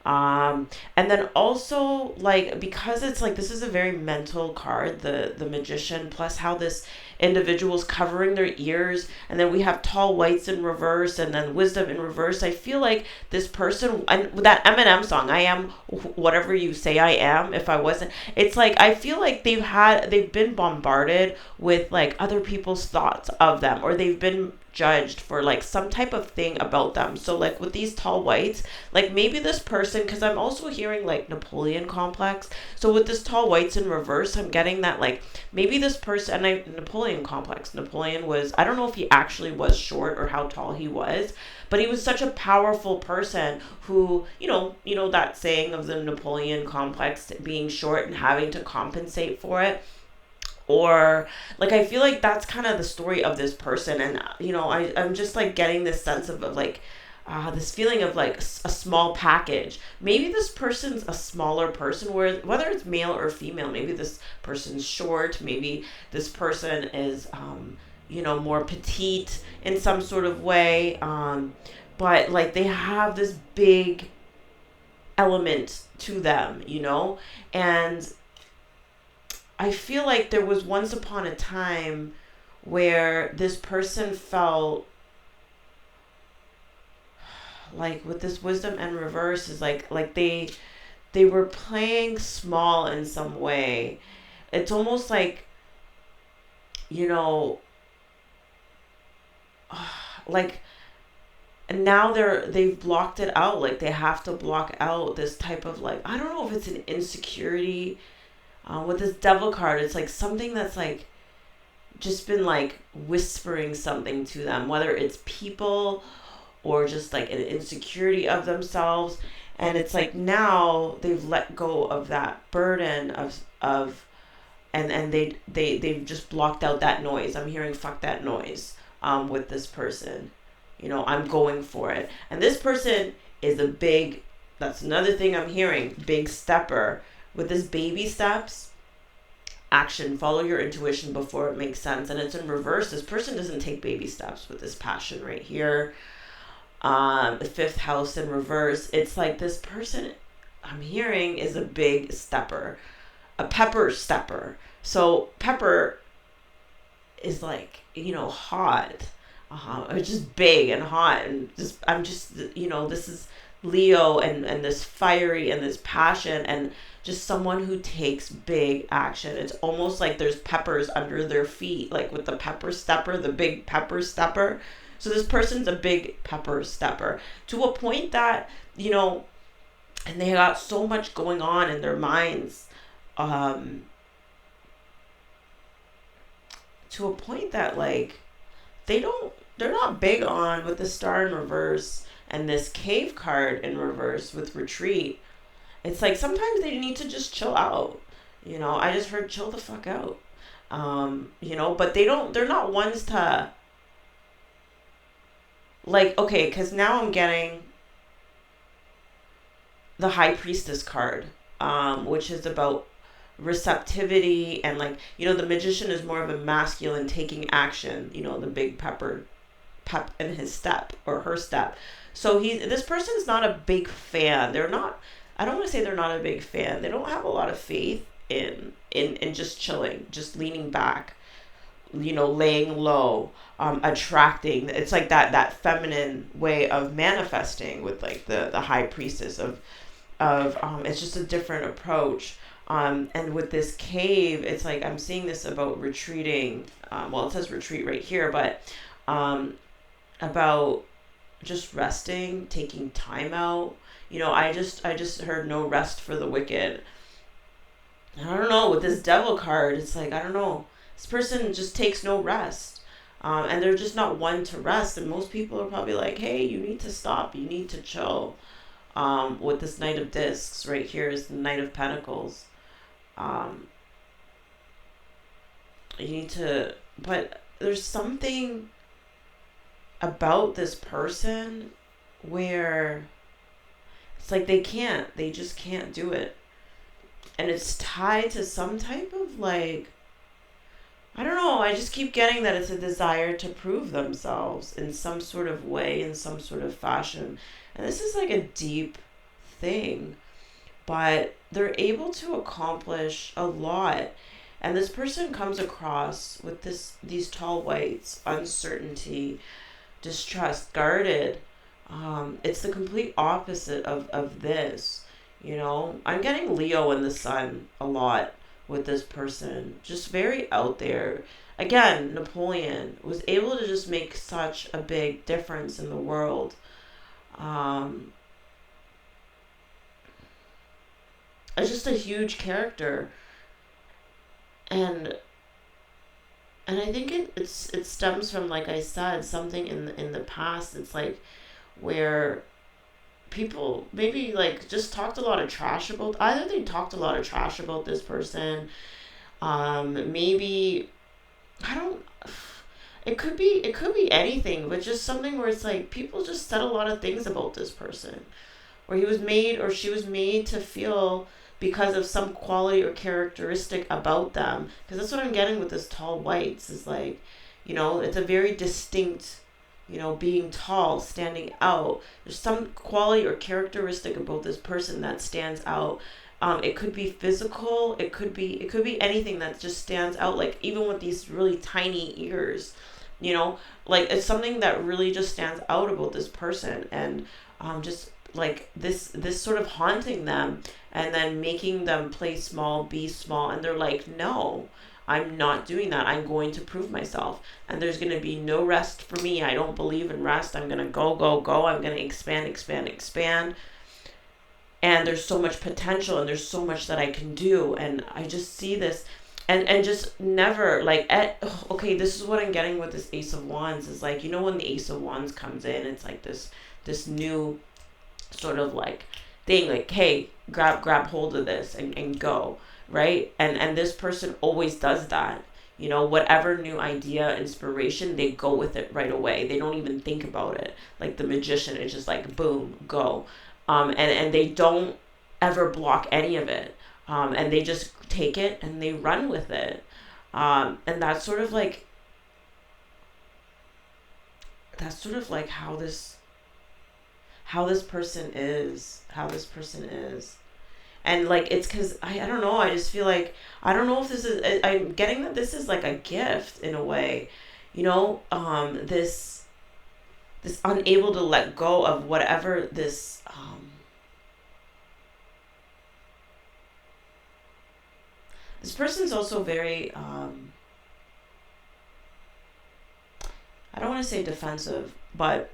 And then also like, because it's like, this is a very mental card, the Magician, plus how this individual's covering their ears, and then we have tall whites in reverse, and then wisdom in reverse. I feel like this person, and with that Eminem song, I am whatever you say I am. If I wasn't, it's like I feel like they've been bombarded with like other people's thoughts of them, or they've been judged for like some type of thing about them. So like with these tall whites, like maybe this person, because I'm also hearing like Napoleon complex. So with this tall whites in reverse, I'm getting that like maybe this person, and Napoleon complex. Napoleon was, I don't know if he actually was short or how tall he was, but he was such a powerful person who, that saying of the Napoleon complex being short and having to compensate for it. Or like I feel like that's kind of the story of this person. And I'm just like getting this sense of like this feeling of like a small package. Maybe this person's a smaller person, whether it's male or female. Maybe this person's short, maybe this person is more petite in some sort of way, but like they have this big element to them, and I feel like there was once upon a time where this person felt like with this wisdom and reverse is like they were playing small in some way. It's almost like, like, and now they've blocked it out. Like they have to block out this type of like, I don't know if it's an insecurity. With this devil card, it's like something that's like just been like whispering something to them, whether it's people or just like an insecurity of themselves. And it's like now they've let go of that burden and they've just blocked out that noise. I'm hearing fuck that noise with this person. I'm going for it. And this person is that's another thing I'm hearing, big stepper. With this baby steps, action, follow your intuition before it makes sense. And it's in reverse. This person doesn't take baby steps with this passion right here. The fifth house in reverse. It's like this person I'm hearing is a big stepper, a pepper stepper. So pepper is like, hot. It's just big and hot. And this is Leo and this fiery and this passion and just someone who takes big action. It's almost like there's peppers under their feet, like with the pepper stepper, the big pepper stepper. So this person's a big pepper stepper to a point that, and they got so much going on in their minds, to a point that like, they're not big on with the star in reverse and this cave card in reverse with retreat. It's like sometimes they need to just chill out. I just heard chill the fuck out. But they're not ones to like, okay, because now I'm getting the High Priestess card, which is about receptivity and like, the Magician is more of a masculine taking action, the big pep in his step or her step. So this person's not a big fan. I don't want to say they're not a big fan. They don't have a lot of faith in just chilling, just leaning back, laying low, attracting. It's like that feminine way of manifesting with like the High Priestess of it's just a different approach. And with this cave, it's like I'm seeing this about retreating. It says retreat right here, but about just resting, taking time out. I just heard no rest for the wicked. I don't know, with this devil card, it's like, I don't know. This person just takes no rest. And they're just not one to rest. And most people are probably like, hey, you need to stop. You need to chill. With this Knight of Discs right here is the Knight of Pentacles. You need to, but there's something about this person where it's like they just can't do it. And it's tied to some type of like, I don't know, I just keep getting that it's a desire to prove themselves in some sort of way, in some sort of fashion. And this is like a deep thing, but they're able to accomplish a lot. And this person comes across with these tall whites, uncertainty, distrust, guarded. It's the complete opposite of this, I'm getting Leo in the sun a lot with this person, just very out there. again, Napoleon was able to just make such a big difference in the world. It's just a huge character, and I think it stems from, like I said, something in the past. It's like where people maybe like just talked a lot of trash about, either they talked a lot of trash about this person, maybe, I don't, it could be anything, but just something where it's like people just said a lot of things about this person, or he was made or she was made to feel, because of some quality or characteristic about them. Because that's what I'm getting with this tall whites, is like, it's a very distinct, being tall, standing out. There's some quality or characteristic about this person that stands out. It could be physical. It could be anything that just stands out. Like even with these really tiny ears, like it's something that really just stands out about this person, and just like this sort of haunting them, and then making them play small, be small, and they're like, no, I'm not doing that. I'm going to prove myself, and there's going to be no rest for me. I don't believe in rest. I'm going to go, go, go. I'm going to expand, expand, expand. And there's so much potential, and there's so much that I can do. And I just see this, and just never like, okay, this is what I'm getting with this Ace of Wands, is like, when the Ace of Wands comes in, it's like this new sort of like thing, like, hey, grab hold of this and go, right? And this person always does that. Whatever new idea, inspiration, they go with it right away. They don't even think about it. Like the magician, it's just like, boom, go. And they don't ever block any of it. And they just take it and they run with it. And that's sort of like how this person is. And like, it's because I don't know, I just feel like, I don't know if this is, I'm getting that this is like a gift in a way, this unable to let go of whatever this, this person's also very, I don't want to say defensive, but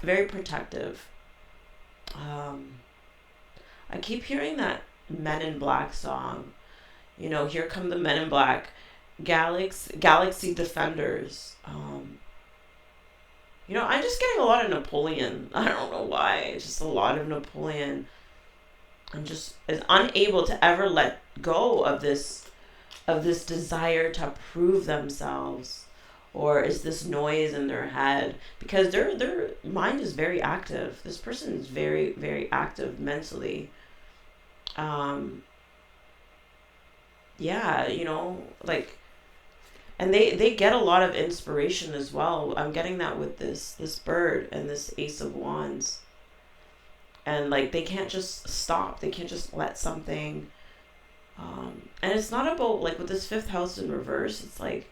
very protective. I keep hearing that Men in Black song. Here come the Men in Black, Galaxy Defenders. I'm just getting a lot of Napoleon. I don't know why. It's just a lot of Napoleon. I'm just is unable to ever let go of this desire to prove themselves, or is this noise in their head, because their mind is very active. This person is very, very active mentally. Yeah, like, and they get a lot of inspiration as well. I'm getting that with this bird and this Ace of Wands. And like, they can't just stop. They can't just let something, and it's not about, like with this fifth house in reverse, it's like,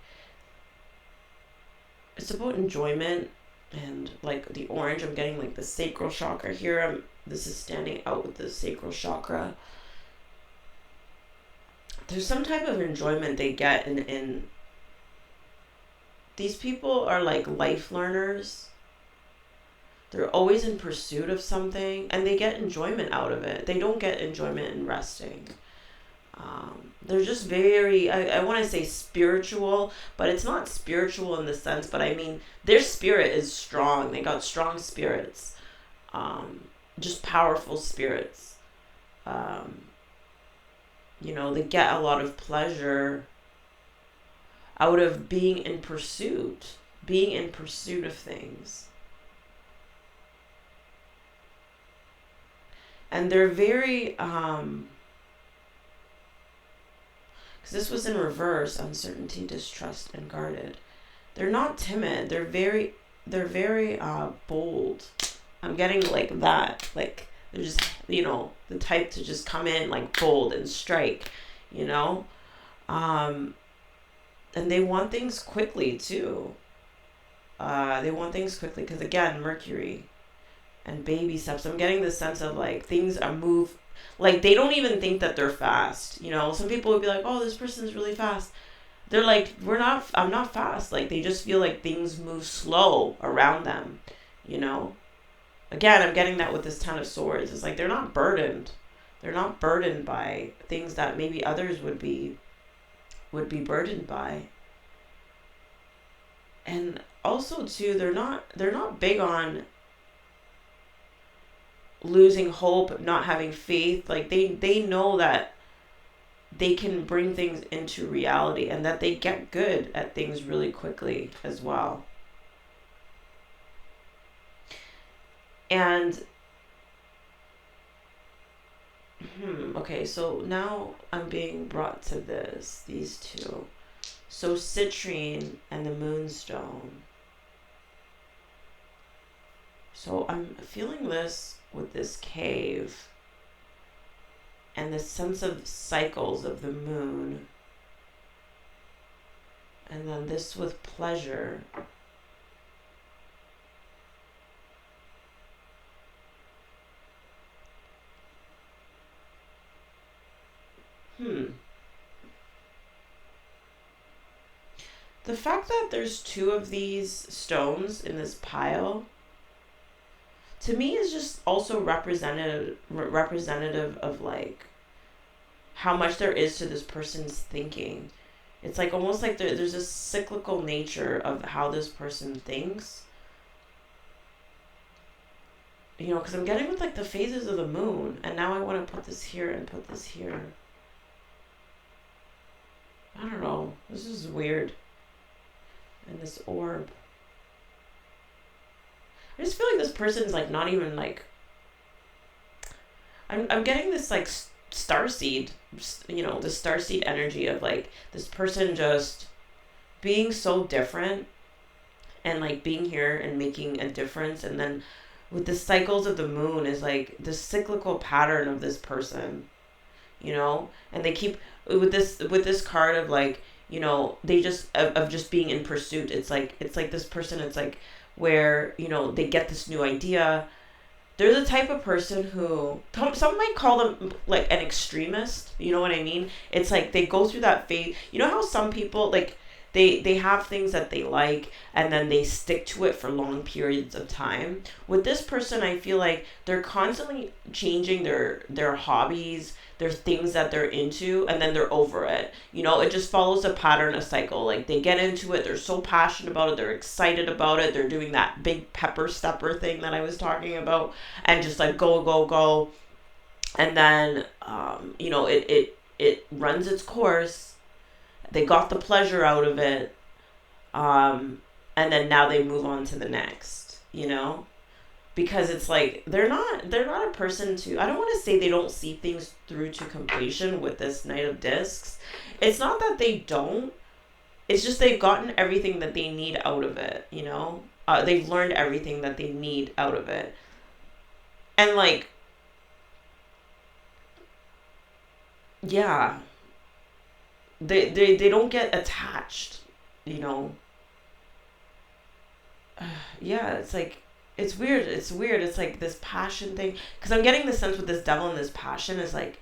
it's about enjoyment. And like the orange, I'm getting like the sacral chakra here. This is standing out with the sacral chakra. There's some type of enjoyment they get in these people are like life learners. They're always in pursuit of something, and they get enjoyment out of it. They don't get enjoyment in resting. They're just very, I want to say spiritual, but it's not spiritual in the sense, but I mean, their spirit is strong. They got strong spirits, just powerful spirits. They get a lot of pleasure out of being in pursuit of things. And they're very, this was in reverse: uncertainty, distrust, and guarded. They're not timid. They're very bold. I'm getting like that. Like, they're just, the type to just come in like bold and strike, and they want things quickly too. They want things quickly because, again, Mercury and baby steps. I'm getting the sense of like things are move. Like, they don't even think that they're fast. Some people would be like, oh, this person's really fast. they're like, I'm not fast. Like, they just feel like things move slow around them, you know? Again, I'm getting that with this Ten of Swords. It's like they're not burdened. They're not burdened by things that maybe others would be burdened by. And also too, they're not big on losing hope, not having faith. Like they know that they can bring things into reality and that they get good at things really quickly as well. And okay, so now I'm being brought to these two. So Citrine and the Moonstone. So I'm feeling this with this cave and the sense of cycles of the moon. And then this with pleasure. The fact that there's two of these stones in this pile, to me, is just also representative of like how much there is to this person's thinking. It's like almost like there's a cyclical nature of how this person thinks. You know, because I'm getting with like the phases of the moon, and now I want to put this here and put this here. I don't know. This is weird. And this orb. I just feel like this person's like not even like. I'm getting this like starseed, you know, the starseed energy of like this person just being so different and like being here and making a difference. And then with the cycles of the moon is like the cyclical pattern of this person, you know, and they keep with this card of like, you know, they just of just being in pursuit. It's like this person, it's like where, you know, they get this new idea. They're the type of person who some might call them like an extremist, you know what I mean? It's like they go through that phase. You know how some people like they have things that they like and then they stick to it for long periods of time. With this person, I feel like they're constantly changing their hobbies, their things that they're into, and then they're over it. You know, it just follows a pattern, a cycle. Like they get into it, they're so passionate about it, they're excited about it, they're doing that big pepper stepper thing that I was talking about, and just like go. And then you know, it runs its course. They got the pleasure out of it. And then now they move on to the next, you know? Because it's like they're not a person to, I don't want to say they don't see things through to completion with this Knight of Discs. It's not that they don't. It's just they've gotten everything that they need out of it, you know? They've learned everything that they need out of it. And like, yeah. They don't get attached, you know? Yeah, it's like, it's weird. It's like this passion thing. Because I'm getting the sense with this devil and this passion is like,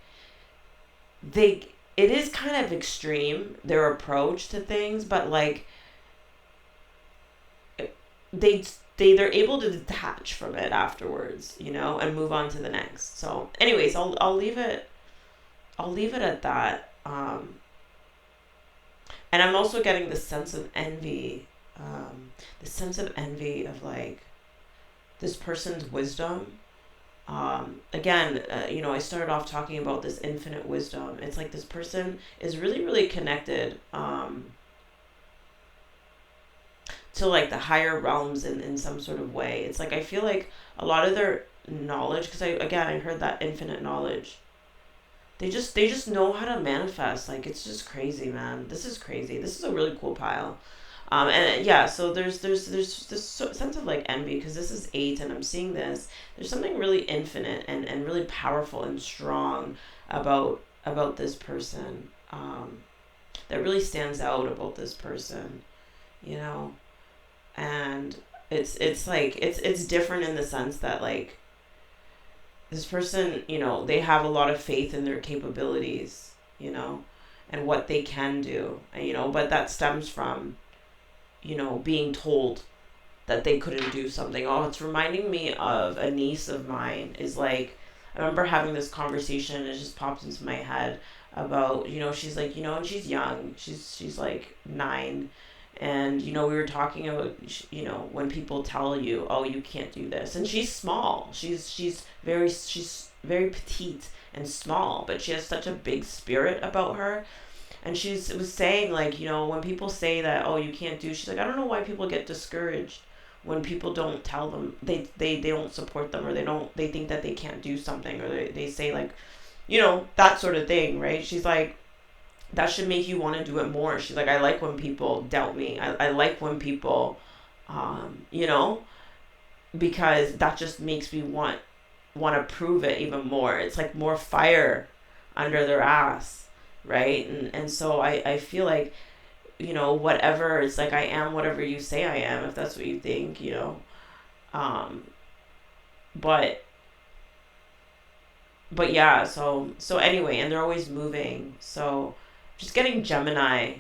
it is kind of extreme, their approach to things, but like, they're able to detach from it afterwards, you know, and move on to the next. So anyways, I'll leave it at that. And I'm also getting this sense of envy, of like this person's wisdom. Again, you know, I started off talking about this infinite wisdom. It's like this person is really, really connected to like the higher realms in some sort of way. It's like I feel like a lot of their knowledge, because I heard that infinite knowledge. They just know how to manifest. Like, it's just crazy, man. This is crazy. This is a really cool pile. And yeah, so there's this sense of like envy because this is 8 and I'm seeing this. There's something really infinite and really powerful and strong about this person that really stands out about this person, you know. And it's like it's different in the sense that like this person, you know, they have a lot of faith in their capabilities, you know, and what they can do, you know, but that stems from, you know, being told that they couldn't do something. Oh, it's reminding me of a niece of mine. Is like, I remember having this conversation, and it just popped into my head about, you know, she's like, you know, and she's young, she's like 9, and you know, we were talking about, you know, when people tell you, oh, you can't do this, and she's small, she's very petite and small, but she has such a big spirit about her. And she was saying, like, you know, when people say that, oh, you can't do, she's like, I don't know why people get discouraged when people don't tell them, they don't support them, or they think that they can't do something, or they say, like, you know, that sort of thing, right? She's like, that should make you want to do it more. She's like, I like when people doubt me. I like when people, you know, because that just makes me want to prove it even more. It's like more fire under their ass, right? And so I feel like, you know, whatever, it's like, I am whatever you say I am, if that's what you think, you know. But yeah, so anyway, and they're always moving. So just getting Gemini,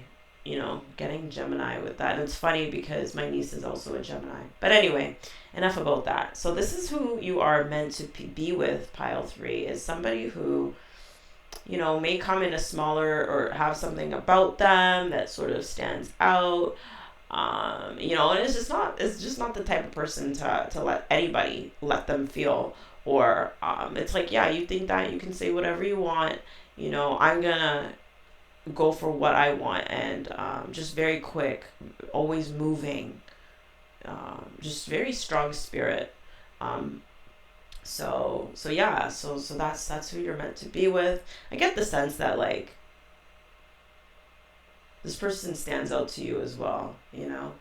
you know, getting Gemini with that. And it's funny because my niece is also a Gemini. But anyway, enough about that. So this is who you are meant to be with, pile 3, is somebody who, you know, may come in a smaller, or have something about them that sort of stands out. You know, and it's just not the type of person to let anybody let them feel, or it's like, yeah, you think that you can say whatever you want, you know, I'm gonna go for what I want, and just very quick, always moving, just very strong spirit. So yeah, so that's who you're meant to be with. I get the sense that, like, this person stands out to you as well, you know.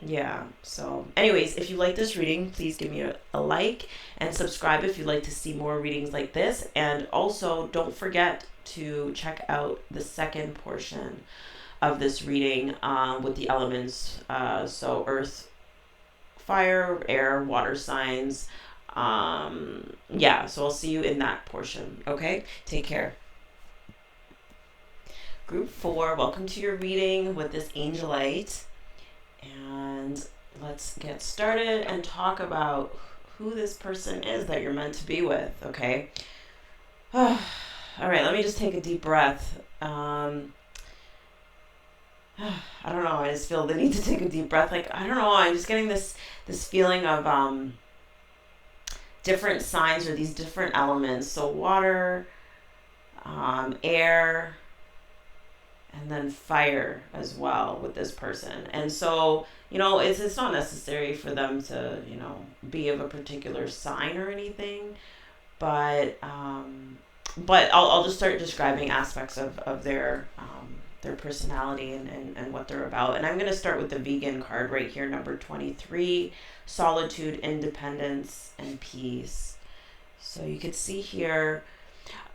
Yeah, so anyways, if you like this reading, please give me a like, and subscribe if you'd like to see more readings like this. And also, don't forget to check out the second portion of this reading, with the elements, so earth, fire, air, water signs. Yeah, so I'll see you in that portion. Okay, take care. Group 4, welcome to your reading with this Angelite. And let's get started and talk about who this person is that you're meant to be with, okay? All right, let me just take a deep breath. I don't know, I just feel the need to take a deep breath. Like, I don't know, I'm just getting this feeling of different signs, or these different elements. So water, air, and then fire as well with this person. And so, you know, it's not necessary for them to, you know, be of a particular sign or anything, but I'll just start describing aspects of their personality and what they're about. And I'm going to start with the vegan card right here, number 23, solitude, independence, and peace. So you could see here,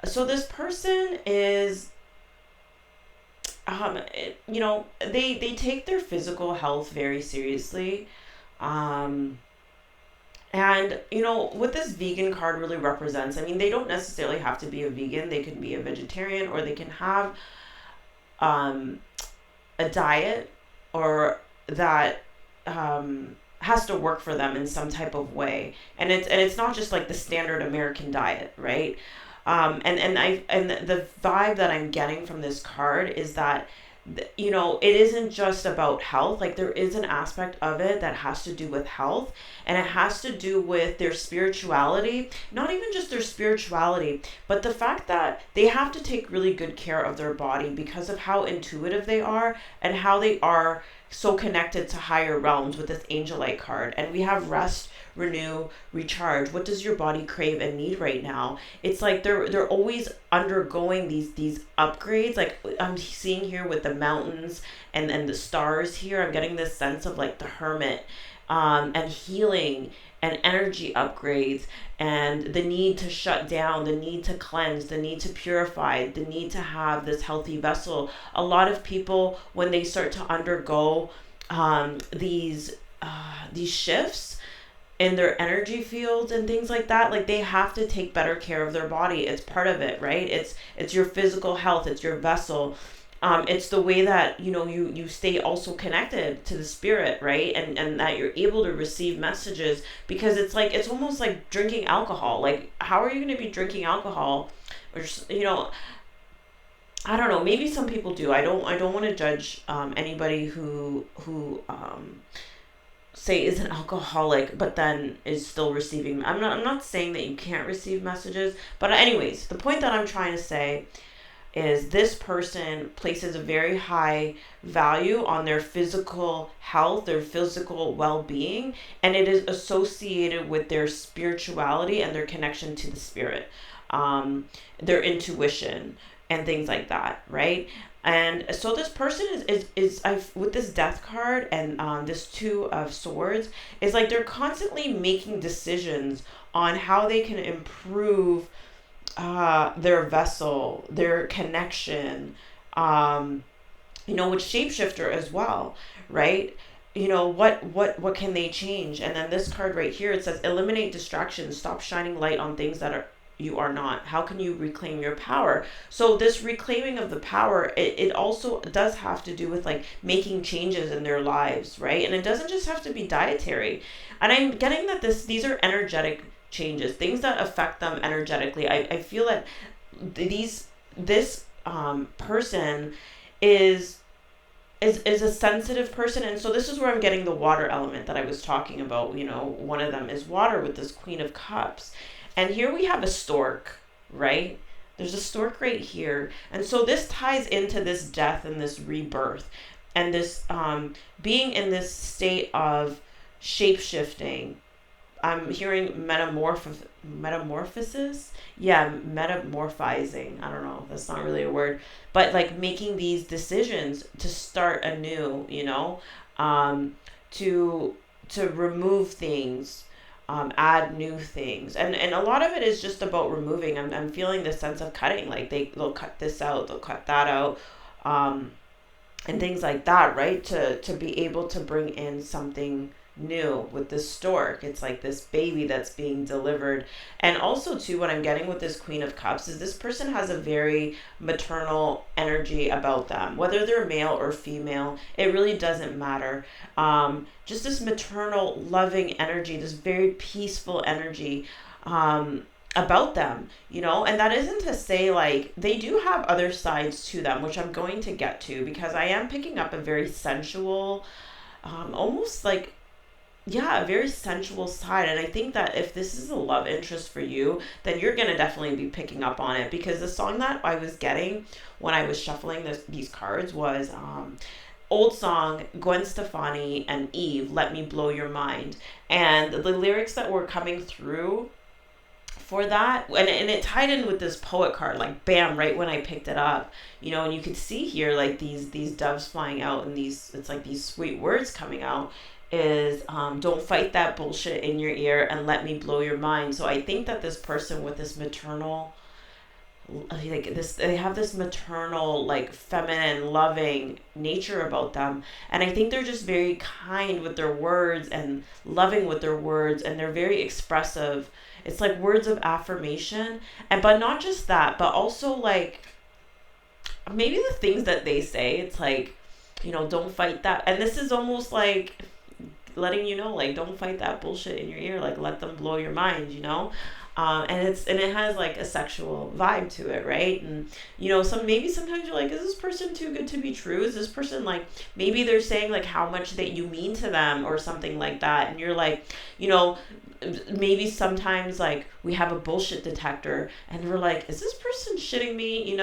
so this person is, you know, they take their physical health very seriously. And, you know, what this vegan card really represents, I mean, they don't necessarily have to be a vegan. They can be a vegetarian, or they can have a diet, or that has to work for them in some type of way. And it's not just like the standard American diet, right? And the vibe that I'm getting from this card is that, you know, it isn't just about health. Like, there is an aspect of it that has to do with health, and it has to do with their spirituality. Not even just their spirituality, but the fact that they have to take really good care of their body because of how intuitive they are, and how they are so connected to higher realms with this Angelite card. And we have rest, renew, recharge. What does your body crave and need right now? It's like they're always undergoing these upgrades. Like, I'm seeing here with the mountains and the stars here, I'm getting this sense of like the hermit, and healing and energy upgrades, and the need to shut down, the need to cleanse, the need to purify, the need to have this healthy vessel. A lot of people, when they start to undergo these shifts, in their energy fields and things like that. Like, they have to take better care of their body. It's part of it, right? It's your physical health. It's your vessel. It's the way that, you stay also connected to the spirit, right? And that you're able to receive messages, because it's almost like drinking alcohol. Like, how are you going to be drinking alcohol? Or just, I don't know. Maybe some people do. I don't want to judge anybody who say is an alcoholic, but then is still receiving. I'm not saying that you can't receive messages, but anyways, the point that I'm trying to say is this person places a very high value on their physical health, their physical well-being, and it is associated with their spirituality and their connection to the spirit, their intuition and things like that, right? And so this person is with this death card and this 2 of swords, is like they're constantly making decisions on how they can improve their vessel, their connection, with shapeshifter as well, right? What can they change? And then this card right here, it says eliminate distractions, stop shining light on things that you are not. How can you reclaim your power? So this reclaiming of the power, it also does have to do with like making changes in their lives, right? And it doesn't just have to be dietary. And I'm getting that these are energetic changes, things that affect them energetically. I feel that this person is a sensitive person, and so this is where I'm getting the water element that I was talking about. One of them is water with this Queen of Cups, and here we have a stork, right? There's a stork right here, and so this ties into this death and this rebirth, and this being in this state of shape-shifting. I'm hearing metamorphosis. Yeah, metamorphizing. I don't know. That's not really a word. But like making these decisions to start anew, to remove things, add new things. And a lot of it is just about removing. I'm feeling this sense of cutting. Like they'll cut this out, they'll cut that out, and things like that, right? To be able to bring in something new with this stork. It's like this baby that's being delivered. And also too, what I'm getting with this Queen of Cups is this person has a very maternal energy about them, whether they're male or female, it really doesn't matter. Just this maternal loving energy, this very peaceful energy about them, and that isn't to say like they do have other sides to them, which I'm going to get to, because I am picking up a very sensual, almost like, a very sensual side. And I think that if this is a love interest for you, then you're going to definitely be picking up on it, because the song that I was getting when I was shuffling these cards was old song, Gwen Stefani and Eve, Let Me Blow Your Mind. And the lyrics that were coming through for that, and it tied in with this poet card, like bam, right when I picked it up, and you could see here like these doves flying out, and it's like these sweet words coming out, is don't fight that bullshit in your ear and let me blow your mind. So I think that this person with this maternal, like this, they have this maternal, like feminine, loving nature about them, and I think they're just very kind with their words and loving with their words, and they're very expressive. It's like words of affirmation, but not just that, but also like maybe the things that they say. It's like, don't fight that, and this is almost like letting you know, like, don't fight that bullshit in your ear, like let them blow your mind, and it has like a sexual vibe to it, right? And sometimes you're like, is this person too good to be true? Is this person like, maybe they're saying like how much that you mean to them or something like that, and you're like, maybe sometimes like we have a bullshit detector and we're like, is this person shitting me?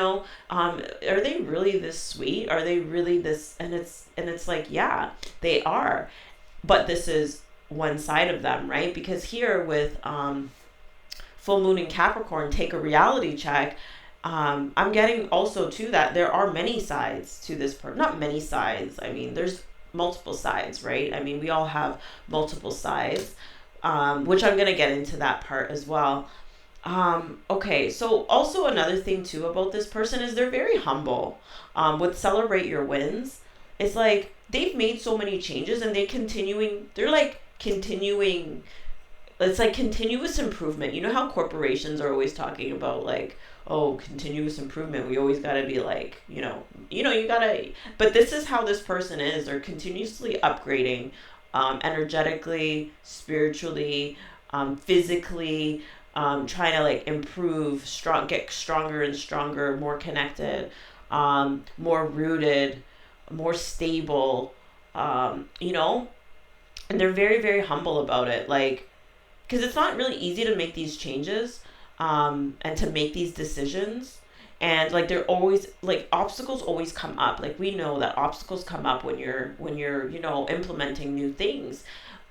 Are they really this sweet? Are they really this? And it's like, yeah, they are. But this is one side of them, right? Because here with full moon in Capricorn, take a reality check. I'm getting also too that there are many sides to this person. Not many sides. I mean, there's multiple sides, right? I mean, we all have multiple sides, which I'm going to get into that part as well. Okay, so also another thing too about this person is they're very humble. With celebrate your wins, it's like they've made so many changes and they're continuing it's like continuous improvement. You know how corporations are always talking about like, oh, continuous improvement. We always got to be like, you gotta, but this is how this person is. They're continuously upgrading, energetically, spiritually, physically, trying to like improve, get stronger and stronger, more connected, more rooted, more stable, you know, and they're very, very humble about it. Like, because it's not really easy to make these changes, and to make these decisions. And like they're always like obstacles always come up. Like we know that obstacles come up when you're implementing new things.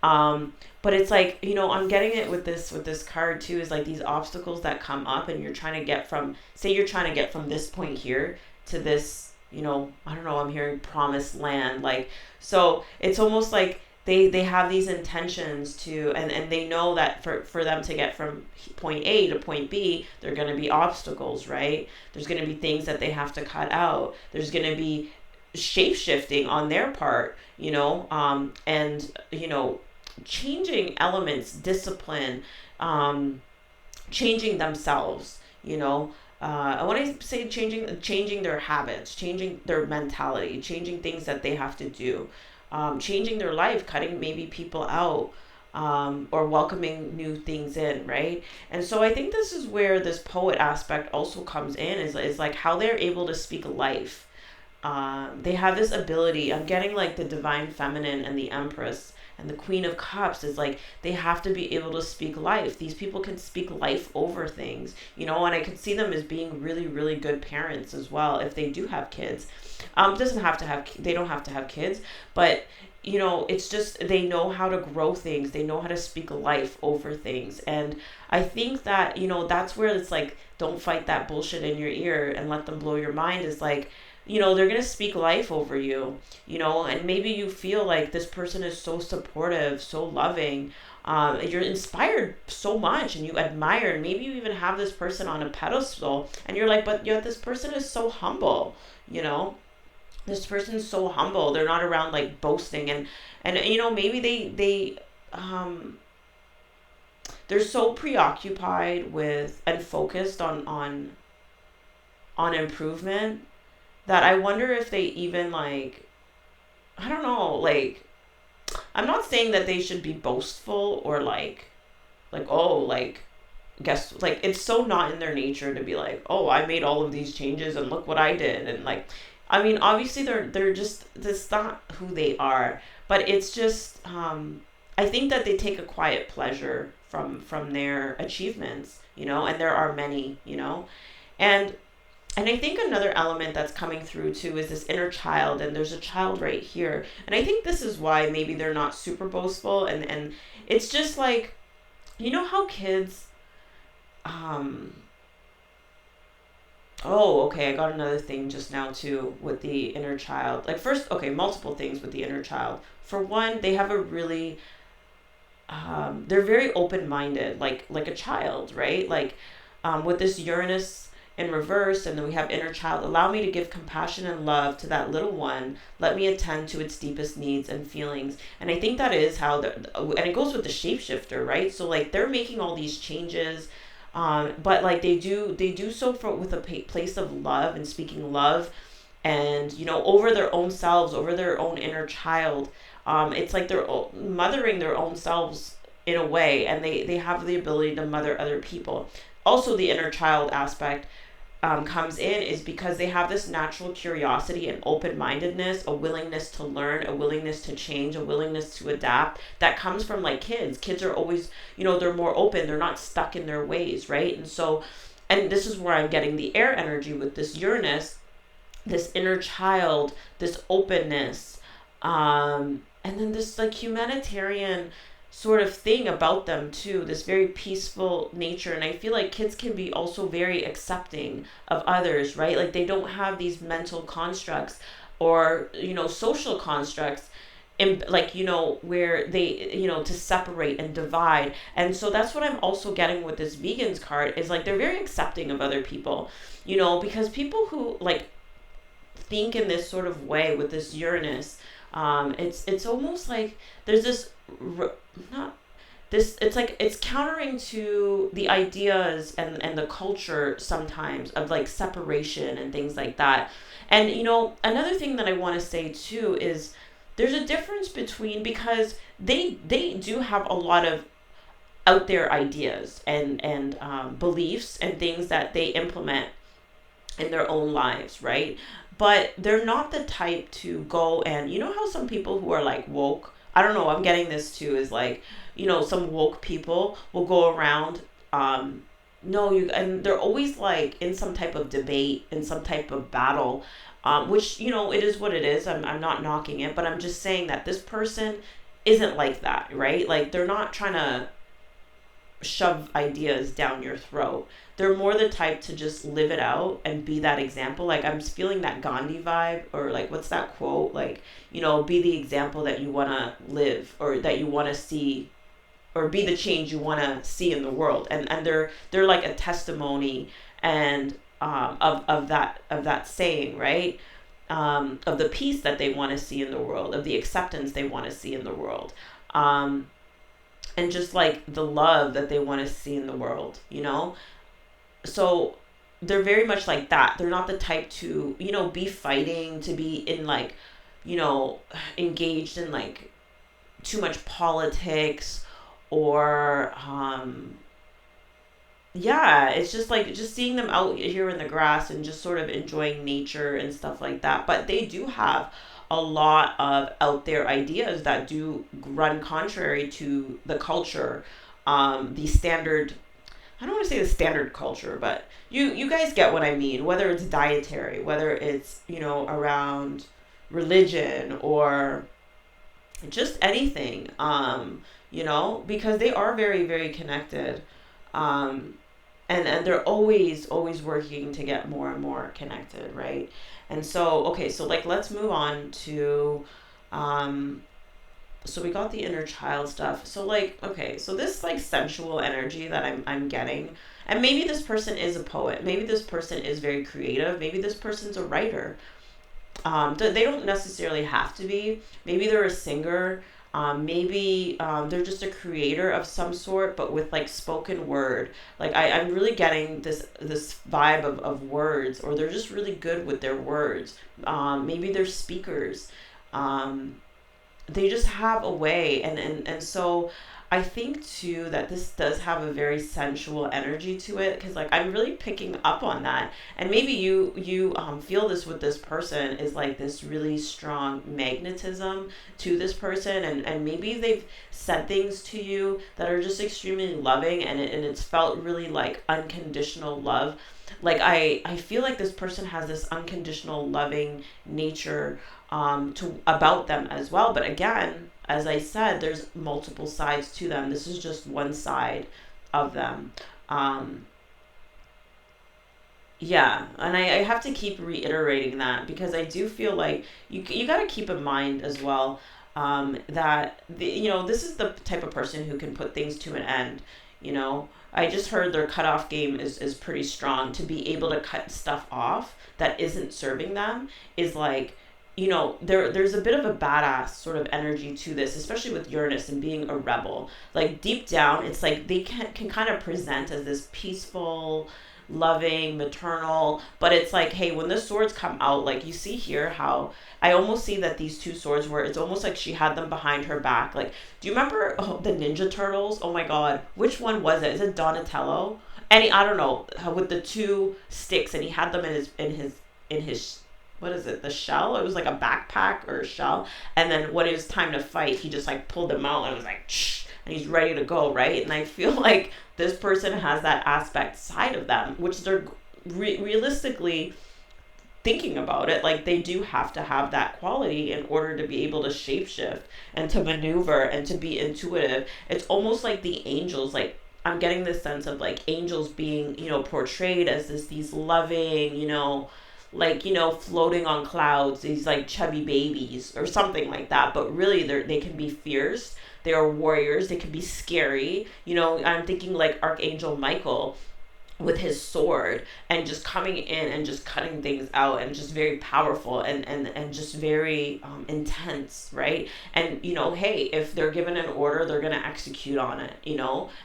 But it's like, I'm getting it with this card too, is like these obstacles that come up and you're trying to get from, say you're trying to get from this point here to this, I don't know, I'm hearing promised land. Like, so it's almost like they have these intentions to, and they know that for them to get from point A to point B, there are going to be obstacles, right? There's going to be things that they have to cut out. There's going to be shape shifting on their part, and, changing elements, discipline, changing themselves, I want to say changing their habits, changing their mentality, changing things that they have to do, changing their life, cutting maybe people out, or welcoming new things in, right? And so I think this is where this poet aspect also comes in, is like how they're able to speak life. They have this ability. I'm getting like the divine feminine and the empress and the Queen of Cups is like, they have to be able to speak life. These people can speak life over things, and I could see them as being really, really good parents as well if they do have kids. They don't have to have kids, but it's just, they know how to grow things. They know how to speak life over things. And I think that, that's where it's like, don't fight that bullshit in your ear and let them blow your mind, is like, they're going to speak life over you, and maybe you feel like this person is so supportive, so loving. You're inspired so much and you admire, and maybe you even have this person on a pedestal and you're like, but this person is so humble, this person's so humble. They're not around like boasting and maybe they're so preoccupied with and focused on improvement that I wonder if they even like, I don't know, like, I'm not saying that they should be boastful or guess, like, it's so not in their nature to be like, oh, I made all of these changes and look what I did. And like, I mean, obviously they're just, that's not who they are, but it's just, I think that they take a quiet pleasure from their achievements, and there are many, and I think another element that's coming through too is this inner child, and there's a child right here. And I think this is why maybe they're not super boastful, and it's just like, how kids, oh, okay, I got another thing just now too with the inner child. Like first, okay, multiple things with the inner child. For one, they have a really, they're very open-minded, like a child, right? Like, with this Uranus in reverse, and then we have inner child. Allow me to give compassion and love to that little one. Let me attend to its deepest needs and feelings. And I think that is how and it goes with the shapeshifter, right? So like they're making all these changes, but like they do so with a place of love and speaking love, and over their own selves, over their own inner child. It's like they're mothering their own selves in a way, and they have the ability to mother other people. Also, the inner child aspect comes in is because they have this natural curiosity and open-mindedness, a willingness to learn, a willingness to change, a willingness to adapt that comes from like kids. Kids are always, they're more open. They're not stuck in their ways, right? And so, and this is where I'm getting the air energy with this Uranus, this inner child, this openness, and then this like humanitarian sort of thing about them too, this very peaceful nature. And I feel like kids can be also very accepting of others, right? Like they don't have these mental constructs or social constructs in like where they to separate and divide. And so that's what I'm also getting with this Vegans card, is like they're very accepting of other people, because people who like think in this sort of way with this Uranus, it's almost like there's this it's like it's countering to the ideas and the culture sometimes of like separation and things like that. And another thing that I want to say too is there's a difference between, because they do have a lot of out there ideas and beliefs and things that they implement in their own lives, right? But they're not the type to go, and how some people who are like woke, I don't know, I'm getting this too, is like, some woke people will go around, no, and they're always like in some type of debate, in some type of battle, which, it is what it is. I'm not knocking it, but I'm just saying that this person isn't like that, right? Like, they're not trying to shove ideas down your throat. They're more the type to just live it out and be that example. Like, I'm feeling that Gandhi vibe, or like, what's that quote? Like, be the example that you want to live, or that you want to see, or be the change you want to see in the world. And they're like a testimony and of that saying, right? Of the peace that they want to see in the world, of the acceptance they want to see in the world. And just like the love that they want to see in the world, So they're very much like that. They're not the type to, be fighting, to be in like, engaged in like too much politics, or yeah, it's just like just seeing them out here in the grass and just sort of enjoying nature and stuff like that. But they do have a lot of out there ideas that do run contrary to the culture, the standard. I don't want to say the standard culture, but you guys get what I mean. Whether it's dietary, whether it's around religion, or just anything, because they are very, very connected, and they're always working to get more and more connected, right? And so, okay, so like let's move on to, so we got the inner child stuff. So like, okay, so this like sensual energy that I'm getting, and maybe this person is a poet, maybe this person is very creative, maybe this person's a writer. They don't necessarily have to be. Maybe they're a singer. Maybe they're just a creator of some sort, but with like spoken word. Like I'm really getting this vibe of words, or they're just really good with their words. Maybe they're speakers. They just have a way, and so I think too that this does have a very sensual energy to it, because like I'm really picking up on that. And maybe you feel this with this person, is like this really strong magnetism to this person, and maybe they've said things to you that are just extremely loving, and it's felt really like unconditional love. Like I feel like this person has this unconditional loving nature to about them as well. But again, as I said, there's multiple sides to them. This is just one side of them. Yeah, and I have to keep reiterating that, because I do feel like you got to keep in mind as well, that this is the type of person who can put things to an end. I just heard their cutoff game is pretty strong. To be able to cut stuff off that isn't serving them is like, there's a bit of a badass sort of energy to this, especially with Uranus and being a rebel. Like deep down, it's like they can kind of present as this peaceful, loving, maternal, but it's like, hey, when the swords come out, like you see here how I almost see that these two swords were, it's almost like she had them behind her back. Like, do you remember the Ninja Turtles? Oh my God, which one was it? Is it Donatello? And I don't know, with the two sticks, and he had them in his what is it, the shell? It was like a backpack or a shell. And then when it was time to fight, he just like pulled them out and was like, shh, and he's ready to go, right? And I feel like this person has that aspect side of them, which they're realistically thinking about it, like they do have to have that quality in order to be able to shapeshift and to maneuver and to be intuitive. It's almost like the angels, like I'm getting this sense of like angels being, portrayed as these loving, like, floating on clouds, these like chubby babies or something like that. But really they can be fierce. They are warriors. They can be scary. I'm thinking like Archangel Michael, with his sword and just coming in and just cutting things out, and just very powerful and just very intense, right? And hey, if they're given an order, they're going to execute on it,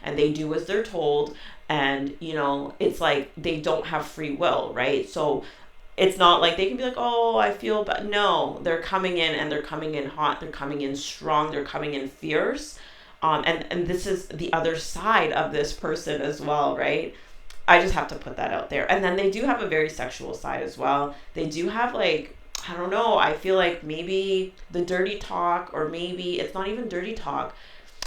and they do as they're told. And it's like they don't have free will, right? So it's not like they can be like, oh, I feel bad. No, they're coming in, and they're coming in hot, they're coming in strong, they're coming in fierce. And this is the other side of this person as well, right? I just have to put that out there. And then they do have a very sexual side as well. They do have, like, I don't know, I feel like maybe the dirty talk, or maybe it's not even dirty talk.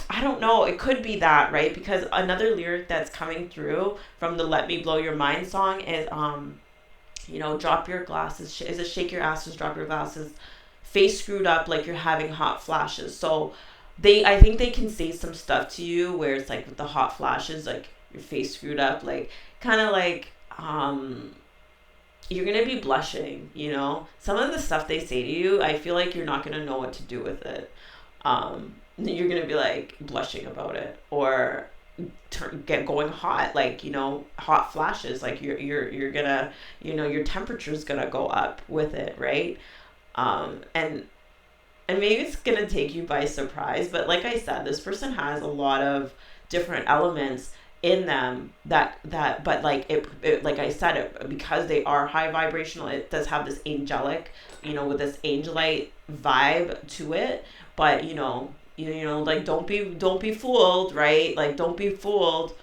I don't know. It could be that, right? Because another lyric that's coming through from the Let Me Blow Your Mind song is, drop your glasses. Is it shake your asses, drop your glasses, face screwed up like you're having hot flashes. So I think they can say some stuff to you where it's like with the hot flashes, like your face screwed up, like kind of like you're gonna be blushing. Some of the stuff they say to you, I feel like you're not gonna know what to do with it. You're gonna be like blushing about it, or get going hot, like hot flashes, like you're gonna your temperature's gonna go up with it, right? And maybe it's gonna take you by surprise, but like I said, this person has a lot of different elements in them but like it like I said, because they are high vibrational, it does have this angelic, with this Angelite vibe to it. But like don't be fooled, right? Like don't be fooled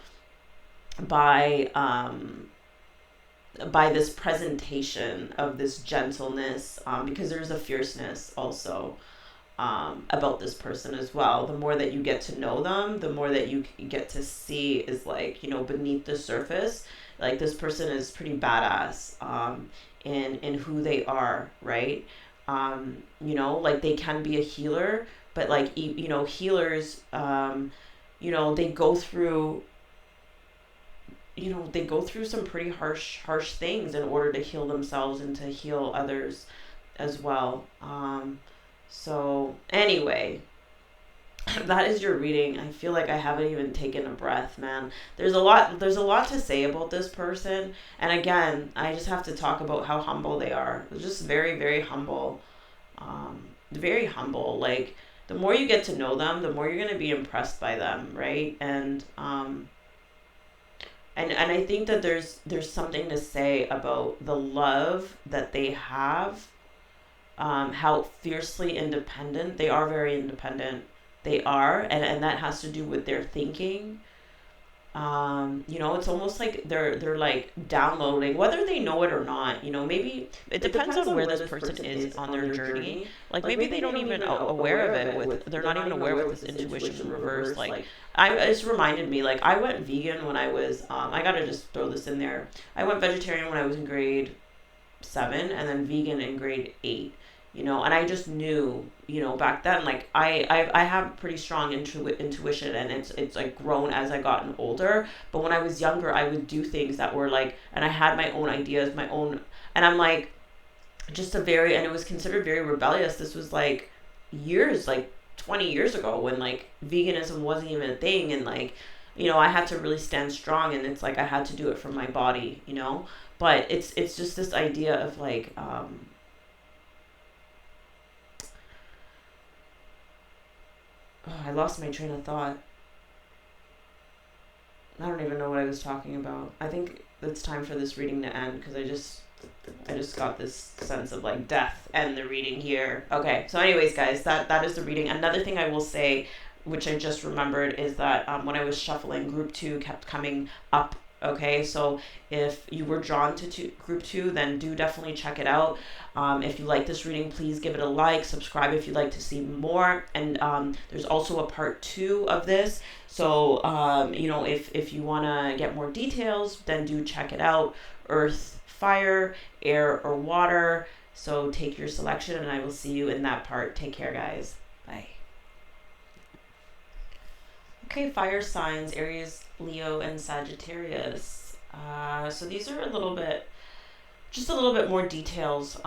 by this presentation of this gentleness, because there's a fierceness also about this person as well. The more that you get to know them, the more that you get to see is like, beneath the surface, like this person is pretty badass in who they are, right? Like they can be a healer, but like, healers, they go through some pretty harsh things in order to heal themselves and to heal others as well. So anyway, that is your reading. I feel like I haven't even taken a breath, man. There's a lot to say about this person. And again, I just have to talk about how humble they are. They're just very, very humble. Very humble. Like, the more you get to know them, the more you're going to be impressed by them, right? And I think that there's something to say about the love that they have, how fiercely independent they are. Very independent they are, and that has to do with their thinking. It's almost like they're like downloading, whether they know it or not. Maybe it depends on where this person is on their journey. Like maybe they don't even aware of it. They're not even aware with this intuition reverse. Like it's reminded me. Like I went vegan when I was. I gotta just throw this in there. I went vegetarian when I was in grade 7, and then vegan in grade 8. And I just knew, back then, like I have pretty strong intuition, and it's like grown as I gotten older. But when I was younger, I would do things that were like, and I had my own ideas, and I'm like, and it was considered very rebellious. This was like years, like 20 years ago, when like veganism wasn't even a thing, and like, I had to really stand strong, and it's like I had to do it for my body, But it's just this idea of like, I lost my train of thought. I don't even know what I was talking about. I think it's time for this reading to end, because I just got this sense of like death and the reading here. Okay, so anyways, guys, that is the reading. Another thing I will say, which I just remembered, is that when I was shuffling, group 2 kept coming up. Okay, so if you were drawn to group 2, then do definitely check it out. If you like this reading, please give it a like, subscribe if you'd like to see more. And there's also a part 2 of this. So, if you want to get more details, then do check it out. Earth, fire, air, or water. So take your selection, and I will see you in that part. Take care, guys. Bye. Okay, fire signs, Aries, Leo, and Sagittarius. So these are a little bit more details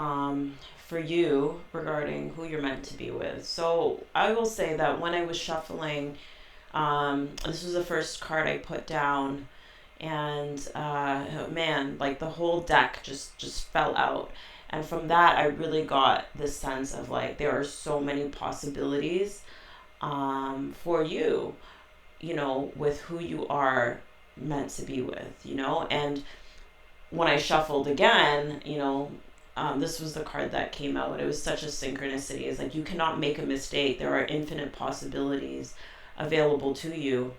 for you regarding who you're meant to be with. So I will say that when I was shuffling, this was the first card I put down. And man, like the whole deck just fell out. And from that, I really got this sense of like there are so many possibilities for you, with who you are meant to be with, and when I shuffled again, this was the card that came out. It was such a synchronicity. It's like you cannot make a mistake. There are infinite possibilities available to you.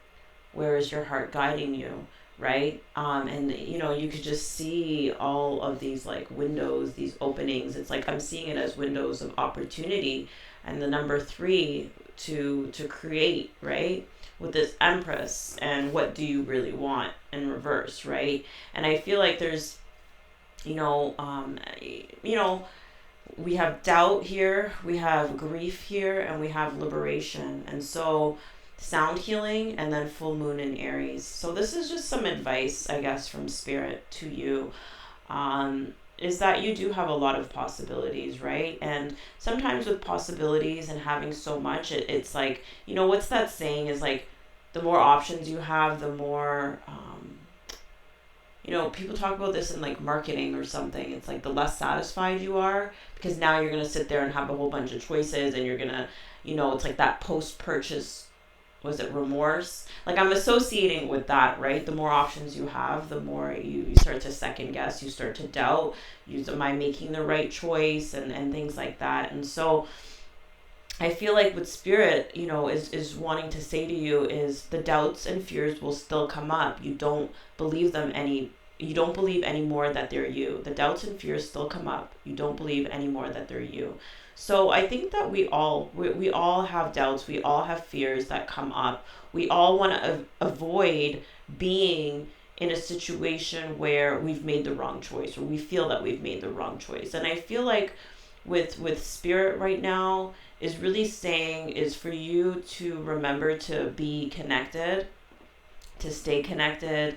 Where is your heart guiding you? Right? And you could just see all of these like windows, these openings. It's like I'm seeing it as windows of opportunity, and the number 3 to create, right? With this Empress, and what do you really want in reverse, right? And I feel like there's, we have doubt here, we have grief here, and we have liberation. And so sound healing, and then full moon in Aries. So this is just some advice, I guess, from Spirit to you. Is that you do have a lot of possibilities, right? And sometimes with possibilities and having so much, it's like, what's that saying is like, the more options you have, the more, people talk about this in like marketing or something. It's like the less satisfied you are, because now you're going to sit there and have a whole bunch of choices, and you're going to, it's like that post-purchase, was it remorse? Like I'm associating with that, right? The more options you have, the more you start to second guess, you start to doubt, am I making the right choice, and things like that. And so I feel like with Spirit, is wanting to say to you is the doubts and fears will still come up. You don't believe anymore that they're you. The doubts and fears still come up. You don't believe anymore that they're you. So I think that we all have doubts. We all have fears that come up. We all want to avoid being in a situation where we've made the wrong choice, or we feel that we've made the wrong choice. And I feel like with Spirit right now is really saying is for you to remember to be connected, to stay connected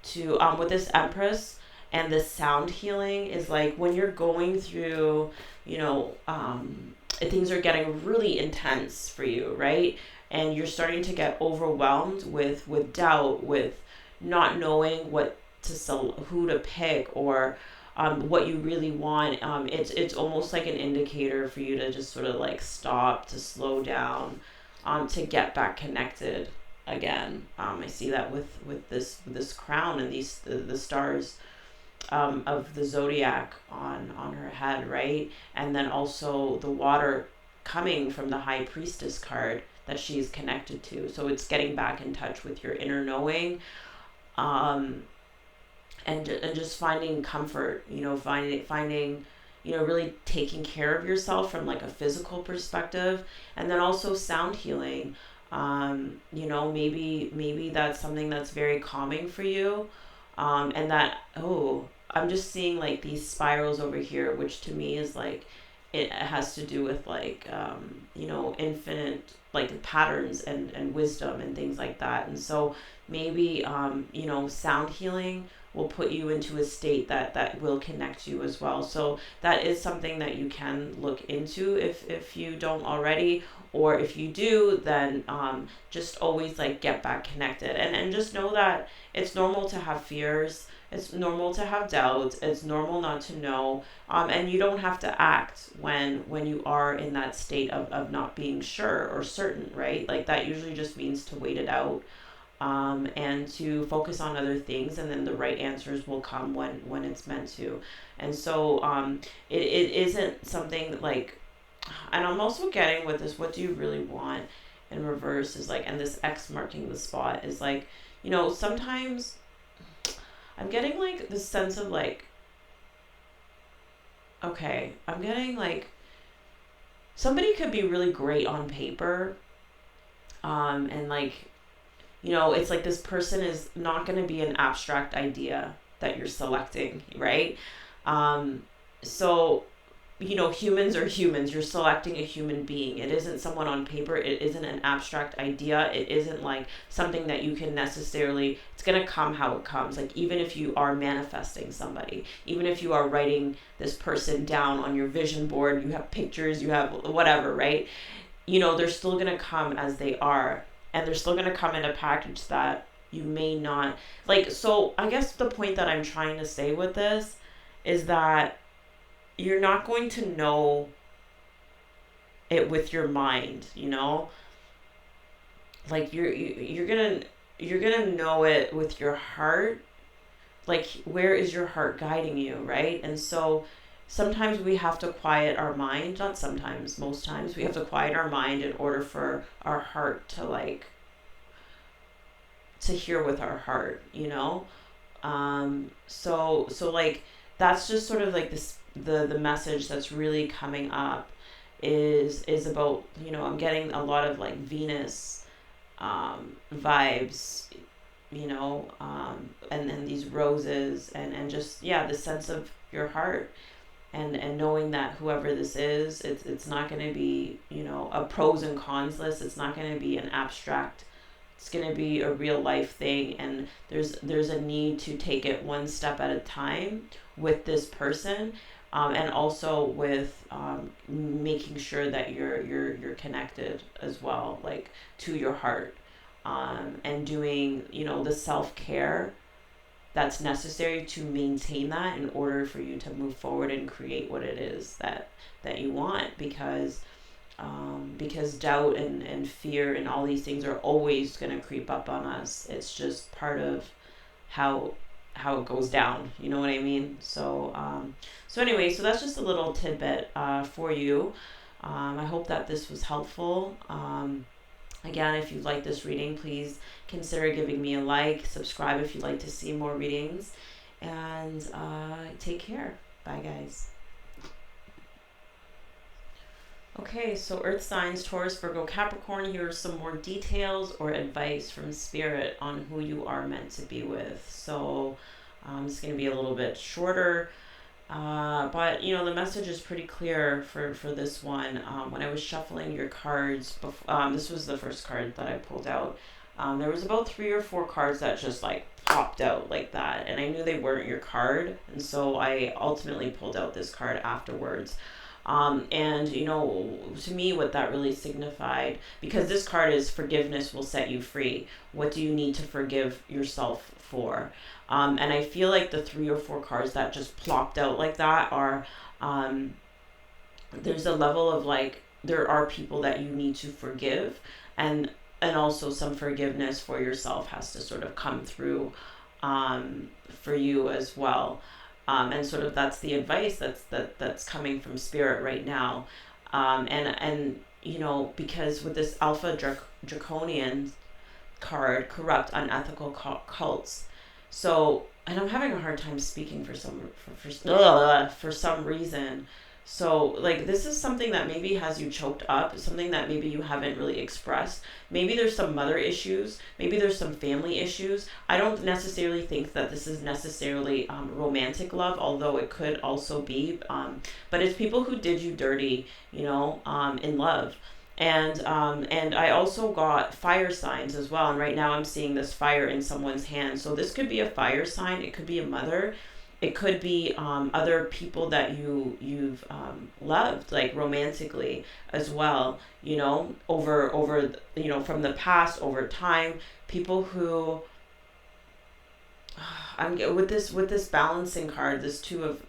to with this Empress. And this sound healing is like when you're going through, things are getting really intense for you, right? And you're starting to get overwhelmed with doubt, with not knowing who to pick, or what you really want. It's almost like an indicator for you to just sort of like stop, to slow down, to get back connected again. I see that with this crown and the stars of the zodiac on her head, right? And then also the water coming from the High Priestess card that she's connected to. So it's getting back in touch with your inner knowing, and just finding comfort, finding really taking care of yourself from like a physical perspective. And then also sound healing. Maybe that's something that's very calming for you. And that, I'm just seeing like these spirals over here, which to me is like, it has to do with like, infinite like patterns and wisdom and things like that. And so maybe, sound healing will put you into a state that will connect you as well. So that is something that you can look into if you don't already, or if you do, then just always like get back connected, and just know that it's normal to have fears. It's normal to have doubts. It's normal not to know. And you don't have to act when you are in that state of not being sure or certain, right? Like that usually just means to wait it out, and to focus on other things, and then the right answers will come when it's meant to. And so it isn't something like, and I'm also getting with this, what do you really want in reverse is like, and this X marking the spot is like, sometimes I'm getting like this sense of like, okay, I'm getting like somebody could be really great on paper, and like, it's like this person is not going to be an abstract idea that you're selecting, right? So humans are humans. You're selecting a human being. It isn't someone on paper. It isn't an abstract idea. It isn't like something that you can necessarily, it's going to come how it comes. Like even if you are manifesting somebody, even if you are writing this person down on your vision board, you have pictures, you have whatever, right? They're still going to come as they are. And they're still going to come in a package that you may not, like, so I guess the point that I'm trying to say with this is that you're not going to know it with your mind, you know? Like you're gonna know it with your heart. Like, where is your heart guiding you, right? And so sometimes we have to quiet our mind, not sometimes, most times we have to quiet our mind in order for our heart to, like, to hear with our heart, you know? So like, that's just sort of like this, the message that's really coming up is about, you know, I'm getting a lot of like Venus vibes, you know, and these roses, and just, yeah, the sense of your heart, and knowing that whoever this is, it's not going to be, you know, a pros and cons list. It's not going to be an abstract. It's going to be a real life thing, and there's a need to take it one step at a time with this person, and also with making sure that you're connected as well, like, to your heart, and doing, you know, the self-care that's necessary to maintain that in order for you to move forward and create what it is that you want, because doubt and fear and all these things are always going to creep up on us. It's just part of how it goes down, you know what I mean? So anyway, so that's just a little tidbit for you. I hope that this was helpful. Again, if you like this reading, please consider giving me a like, subscribe if you'd like to see more readings, and take care. Bye, guys. Okay, so Earth signs, Taurus, Virgo, Capricorn. Here are some more details or advice from Spirit on who you are meant to be with. So it's going to be a little bit shorter, but, you know, the message is pretty clear for this one. When I was shuffling your cards, this was the first card that I pulled out. There was about 3 or 4 cards that just, like, popped out like that, and I knew they weren't your card, and so I ultimately pulled out this card afterwards. And, you know, to me, what that really signified, because this card is forgiveness will set you free. What do you need to forgive yourself for? And I feel like the 3 or 4 cards that just plopped out like that are, there's a level of, like, there are people that you need to forgive, and also some forgiveness for yourself has to sort of come through, for you as well. And sort of that's the advice that's coming from Spirit right now. And you know, because with this Alpha Draconian card, corrupt, unethical cults. So, and I'm having a hard time speaking for some reason. So, like, this is something that maybe has you choked up, something that maybe you haven't really expressed. Maybe there's some mother issues. Maybe there's some family issues. I don't necessarily think that this is necessarily romantic love, although it could also be. But it's people who did you dirty, you know, in love. And I also got fire signs as well. And right now I'm seeing this fire in someone's hand. So this could be a fire sign. It could be a mother. It could be other people that you've loved, like, romantically as well, you know, over you know, from the past, over time, people who I'm with this balancing card, this two of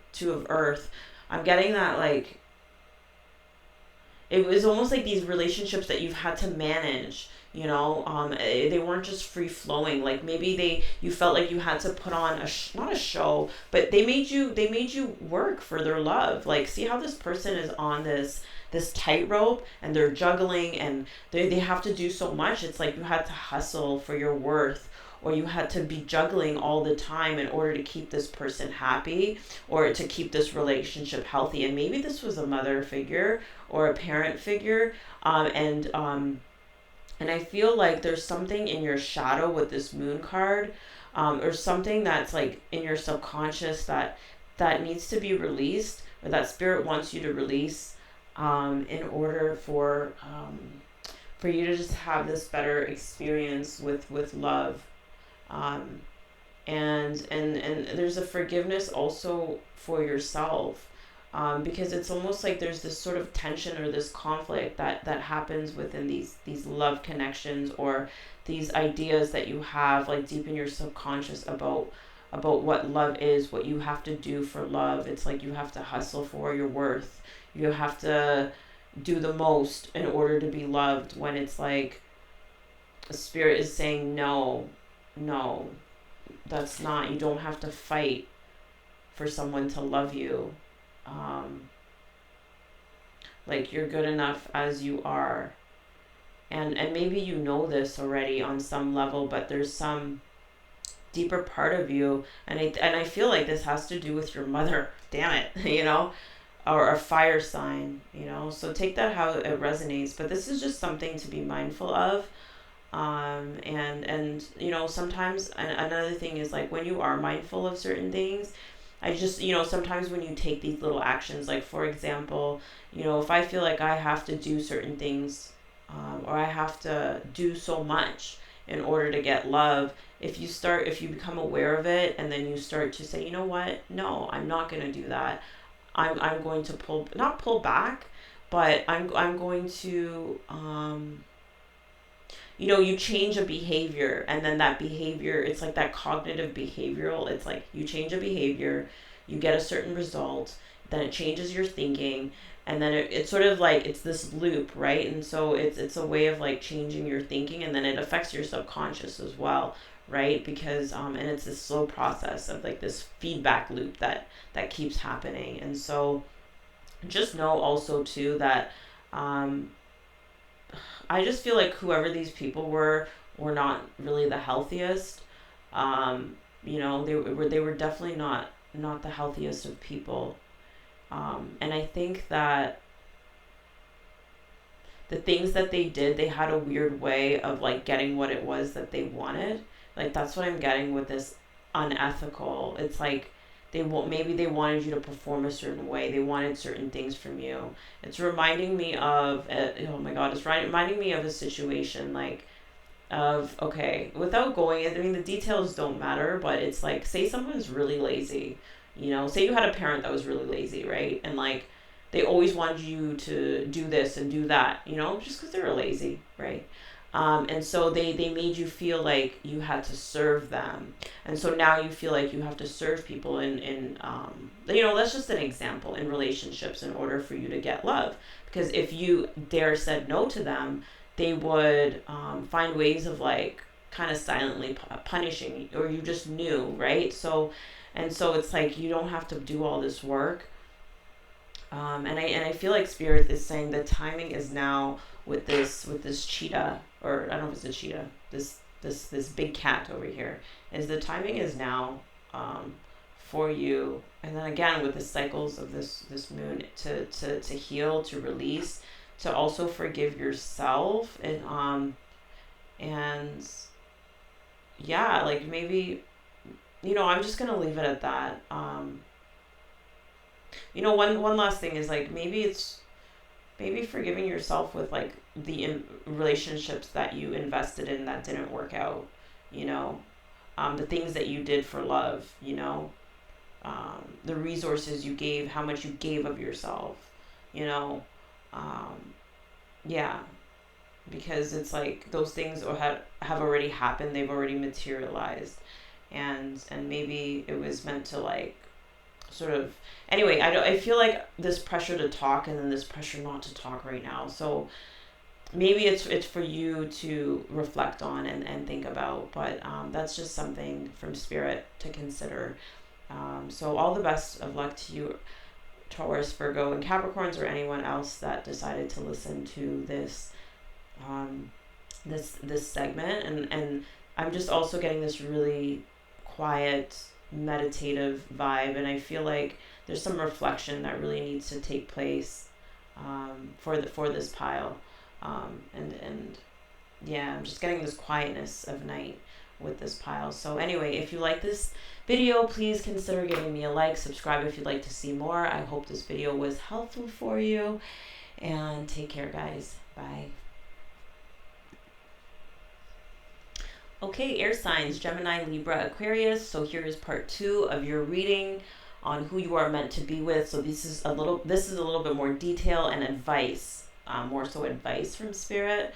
earth, I'm getting that, like, it was almost like these relationships that you've had to manage, you know, they weren't just free flowing. Like, maybe you felt like you had to put on not a show, but they made you work for their love. Like, see how this person is on this tightrope, and they're juggling, and they have to do so much. It's like you had to hustle for your worth, or you had to be juggling all the time in order to keep this person happy, or to keep this relationship healthy. And maybe this was a mother figure or a parent figure, and I feel like there's something in your shadow with this moon card, or something that's, like, in your subconscious that needs to be released, or that Spirit wants you to release, in order for you to just have this better experience with love. And there's a forgiveness also for yourself, because it's almost like there's this sort of tension or this conflict that happens within these love connections, or these ideas that you have like deep in your subconscious about what love is, what you have to do for love. It's like you have to hustle for your worth. You have to do the most in order to be loved, when it's like a spirit is saying, no, no, that's not, you don't have to fight for someone to love you. Like, you're good enough as you are. And maybe you know this already on some level, but there's some deeper part of you, and I feel like this has to do with your mother, damn it, you know, or a fire sign, you know. So take that how it resonates, but this is just something to be mindful of. And you know, sometimes another thing is, like, when you are mindful of certain things, I just, you know, sometimes when you take these little actions, like, for example, you know, if I feel like I have to do certain things, or I have to do so much in order to get love, if you become aware of it, and then you start to say, you know what, no, I'm not going to do that. I'm going to not pull back, but I'm going to, you know, you change a behavior, and then that behavior, it's like that cognitive behavioral, it's like you change a behavior, you get a certain result, then it changes your thinking, and then it's sort of like, it's this loop, right? And so it's a way of like changing your thinking, and then it affects your subconscious as well, right? Because and it's this slow process of like this feedback loop that keeps happening. And so just know also too that I just feel like whoever these people were not really the healthiest. You know, they were definitely not the healthiest of people. And I think that the things that they did, they had a weird way of like getting what it was that they wanted. Like, that's what I'm getting with this unethical. It's like maybe they wanted you to perform a certain way. They wanted certain things from you. It's reminding me of, oh my God, it's reminding me of a situation like of, okay, without going in, I mean, the details don't matter, but it's like, say someone's really lazy, you know, say you had a parent that was really lazy, right? And like, they always wanted you to do this and do that, you know, just because they were lazy, right? And so they made you feel like you had to serve them. And so now you feel like you have to serve people in you know, that's just an example, in relationships, in order for you to get love. Because if you dare said no to them, they would find ways of like kind of silently punishing you, or you just knew, right? So it's like, you don't have to do all this work. And I feel like Spirit is saying the timing is now with this cheetah, or I don't know if it's a cheetah, this big cat over here, is the timing is now for you. And then again, with the cycles of this moon, to heal, to release, to also forgive yourself, and yeah, like, maybe, you know, I'm just gonna leave it at that. You know, one last thing is, like, maybe forgiving yourself with like the relationships that you invested in that didn't work out, you know, the things that you did for love, you know, the resources you gave, how much you gave of yourself, you know, yeah, because it's like those things have already happened, they've already materialized, and maybe it was meant to like sort of, anyway, I feel like this pressure to talk, and then this pressure not to talk right now. So maybe it's for you to reflect on and think about, but that's just something from Spirit to consider. So all the best of luck to you, Taurus, Virgo, and Capricorns, or anyone else that decided to listen to this this segment. And I'm just also getting this really quiet, meditative vibe, and I feel like there's some reflection that really needs to take place for this pile, and yeah, I'm just getting this quietness of night with this pile. So anyway, if you like this video, please consider giving me a like, subscribe if you'd like to see more. I hope this video was helpful for you, and take care, guys. Bye. Okay, air signs, Gemini, Libra, Aquarius. So here is part 2 of your reading. on who you are meant to be with. So this is a little bit more detail and advice, more so advice from spirit,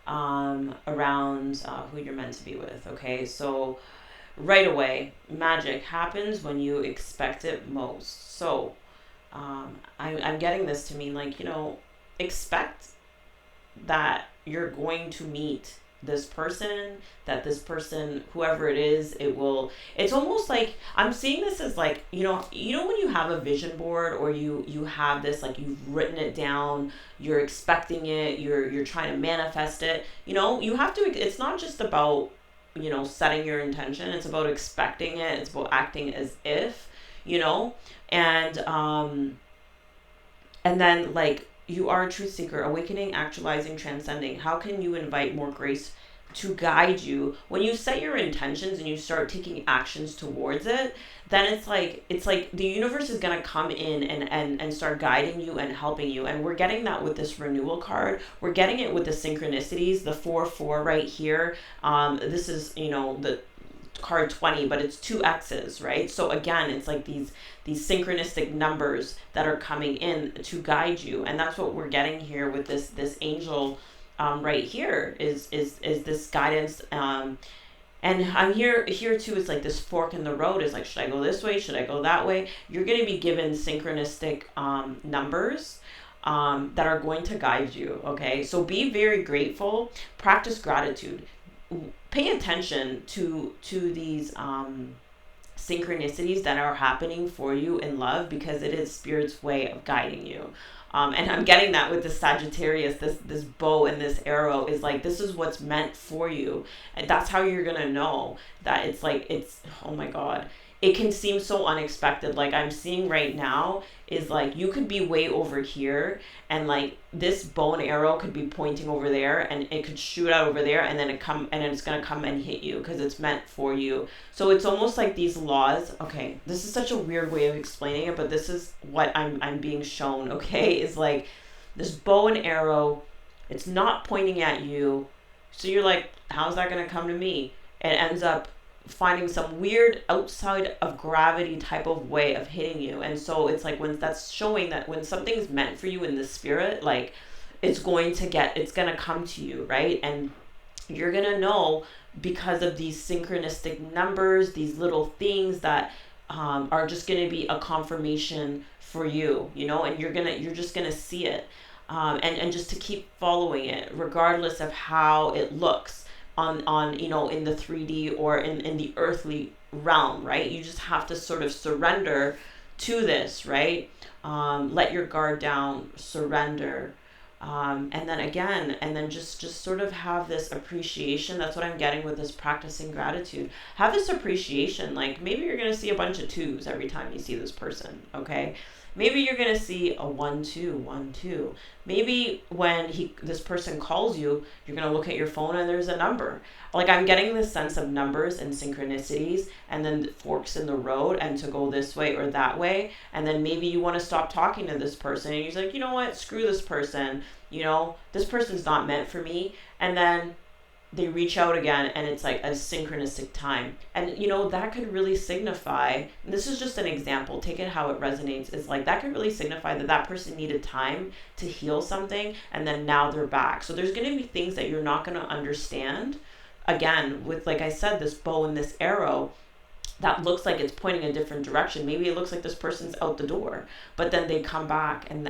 around who you're meant to be with. Okay, so right away, magic happens when you expect it most. So I'm getting this to mean, like, expect that you're going to meet this person, that this person, whoever it is, it's almost like I'm seeing this as like, when you have a vision board, or you have this, like, you've written it down, you're expecting it, you're trying to manifest it, you have to, it's not just about, setting your intention, it's about expecting it, it's about acting as if, and then, like, you are a truth seeker, awakening, actualizing, transcending. How can you invite more grace to guide you? When you set your intentions and you start taking actions towards it, then it's like the universe is going to come in and start guiding you and helping you. And we're getting that with this renewal card. We're getting it with the synchronicities, the 4-4 right here. This is, the card 20, but it's 2 X's, right? So again, it's like these synchronistic numbers that are coming in to guide you, and that's what we're getting here with this angel right here is this guidance, and I'm here too. It's like this fork in the road is like, should I go this way, should I go that way? You're going to be given synchronistic numbers that are going to guide you. Okay, so be very grateful, practice gratitude, pay attention to these synchronicities that are happening for you in love, because it is Spirit's way of guiding you. And I'm getting that with the Sagittarius, this bow and this arrow is like, this is what's meant for you. And that's how you're going to know that it's, oh my God, it can seem so unexpected. Like I'm seeing right now is like, you could be way over here, and like this bow and arrow could be pointing over there, and it could shoot out over there, and then it's going to come and hit you because it's meant for you. So it's almost like these laws. Okay, this is such a weird way of explaining it, but this is what I'm being shown. Okay, is like this bow and arrow, it's not pointing at you. So you're like, how's that going to come to me? It ends up finding some weird outside of gravity type of way of hitting you. And so it's like, when that's showing that when something's meant for you in the spirit, like it's going to come to you, right? And you're going to know because of these synchronistic numbers, these little things that are just going to be a confirmation for you, and you're just going to see it. And just to keep following it, regardless of how it looks on in the 3D or in the earthly realm, right? You just have to sort of surrender to this, right? Let your guard down, surrender. And then just sort of have this appreciation. That's what I'm getting with this practicing gratitude. Have this appreciation. Like maybe you're going to see a bunch of 2s every time you see this person, okay? Maybe you're going to see a 1, 2, 1, 2. Maybe when this person calls you, you're going to look at your phone and there's a number. Like I'm getting this sense of numbers and synchronicities, and then forks in the road, and to go this way or that way. And then maybe you want to stop talking to this person, and you're like, you know what, screw this person. This person's not meant for me. And then they reach out again, and it's like a synchronistic time. And that could really signify, and this is just an example, take it how it resonates, is like that could really signify that person needed time to heal something, and then now they're back. So there's going to be things that you're not going to understand. Again, with, like I said, this bow and this arrow that looks like it's pointing a different direction. Maybe it looks like this person's out the door, but then they come back, and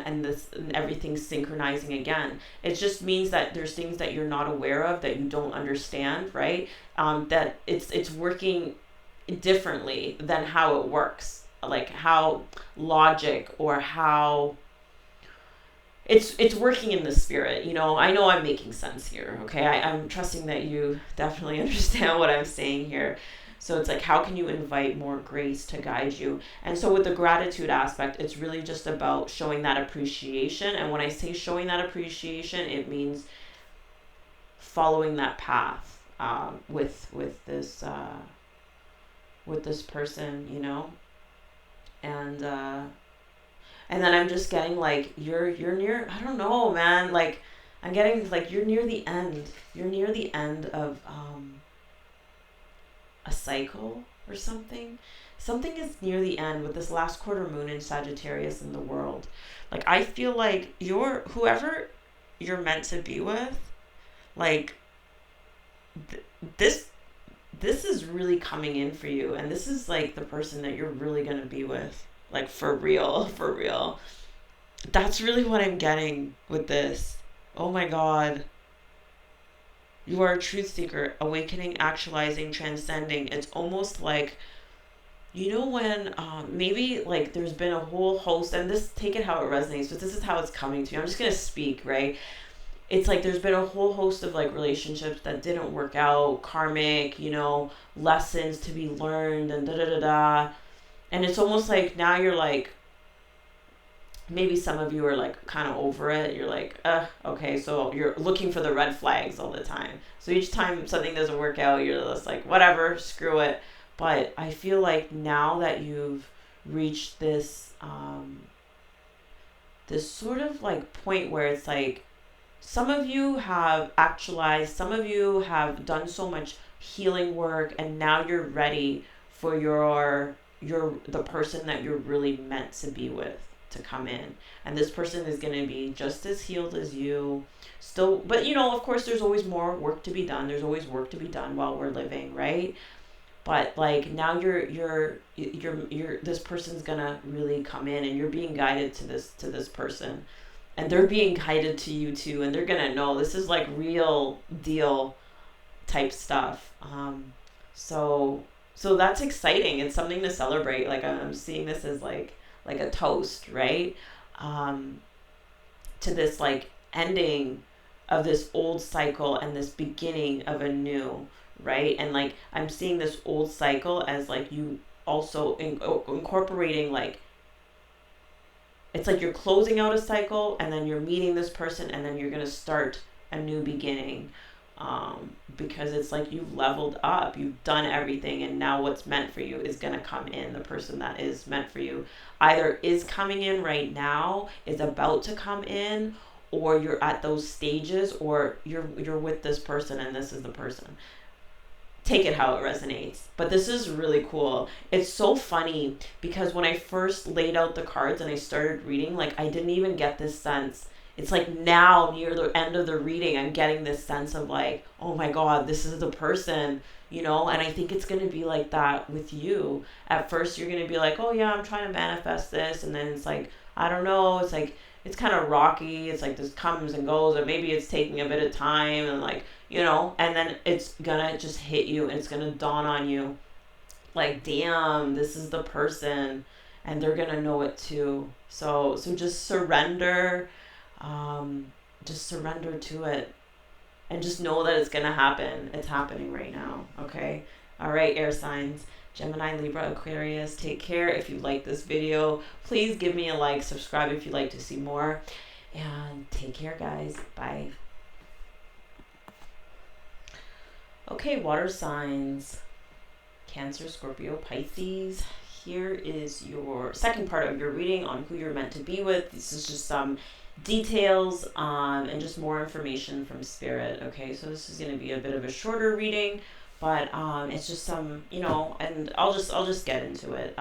everything's synchronizing again. It just means that there's things that you're not aware of, that you don't understand, right? That it's working differently than how it works, like how logic or how it's working in the spirit. I know I'm making sense here. Okay, I'm trusting that you definitely understand what I'm saying here. So it's like, how can you invite more grace to guide you? And so with the gratitude aspect, it's really just about showing that appreciation. And when I say showing that appreciation, it means following that path with this person, and then I'm just getting like you're near. I don't know, man. Like I'm getting like you're near the end. You're near the end of a cycle or something. something is near the end with this last quarter moon in Sagittarius in the world. Like, I feel like whoever you're meant to be with, like, th- this this is really coming in for you, and this is like the person that you're really going to be with, like, for real, for real. That's really what I'm getting with this. Oh my god. You are a truth seeker, awakening, actualizing, transcending. It's almost like, when maybe like there's been a whole host, and this, take it how it resonates, but this is how it's coming to me. I'm just going to speak, right? It's like there's been a whole host of like relationships that didn't work out, karmic, lessons to be learned, and da da da da. And it's almost like now you're like, maybe some of you are like kind of over it. You're like, okay, so you're looking for the red flags all the time. So each time something doesn't work out, you're just like, whatever, screw it. But I feel like now that you've reached this sort of like point where it's like, some of you have actualized, some of you have done so much healing work, and now you're ready for the person that you're really meant to be with to come in. And this person is going to be just as healed as you still, but of course there's always more work to be done. There's always work to be done while we're living, right? But like now you're this person's going to really come in, and you're being guided to this person, and they're being guided to you too, and they're going to know this is like real deal type stuff. So that's exciting. It's something to celebrate. Like, I'm seeing this as like a toast, right? To this like ending of this old cycle and this beginning of a new, right? And like, I'm seeing this old cycle as like you also incorporating, like, it's like you're closing out a cycle, and then you're meeting this person, and then you're going to start a new beginning. Because it's like you've leveled up, you've done everything, and now what's meant for you is going to come in. The person that is meant for you either is coming in right now, is about to come in, or you're at those stages, or you're with this person, and this is the person. Take it how it resonates. But this is really cool. It's so funny because when I first laid out the cards and I started reading, like, I didn't even get this sense. It's like now near the end of the reading, I'm getting this sense of like, oh my god, this is the person, and I think it's going to be like that with you. At first you're going to be like, oh yeah, I'm trying to manifest this, and then it's like, I don't know, it's like, it's kind of rocky. It's like this comes and goes, or maybe it's taking a bit of time, and like, and then it's gonna just hit you, and it's gonna dawn on you like, damn, this is the person, and they're gonna know it too. So just surrender. Just surrender to it, and just know that it's gonna happen. It's happening right now. Okay. All right, air signs, Gemini, Libra, Aquarius, take care. If you like this video, please give me a like, subscribe if you'd like to see more, and take care, guys. Bye. Okay, water signs, Cancer, Scorpio, Pisces. Here is your second part of your reading on who you're meant to be with. This is just some details and just more information from Spirit. Okay, so this is going to be a bit of a shorter reading, but it's just some, and I'll just get into it.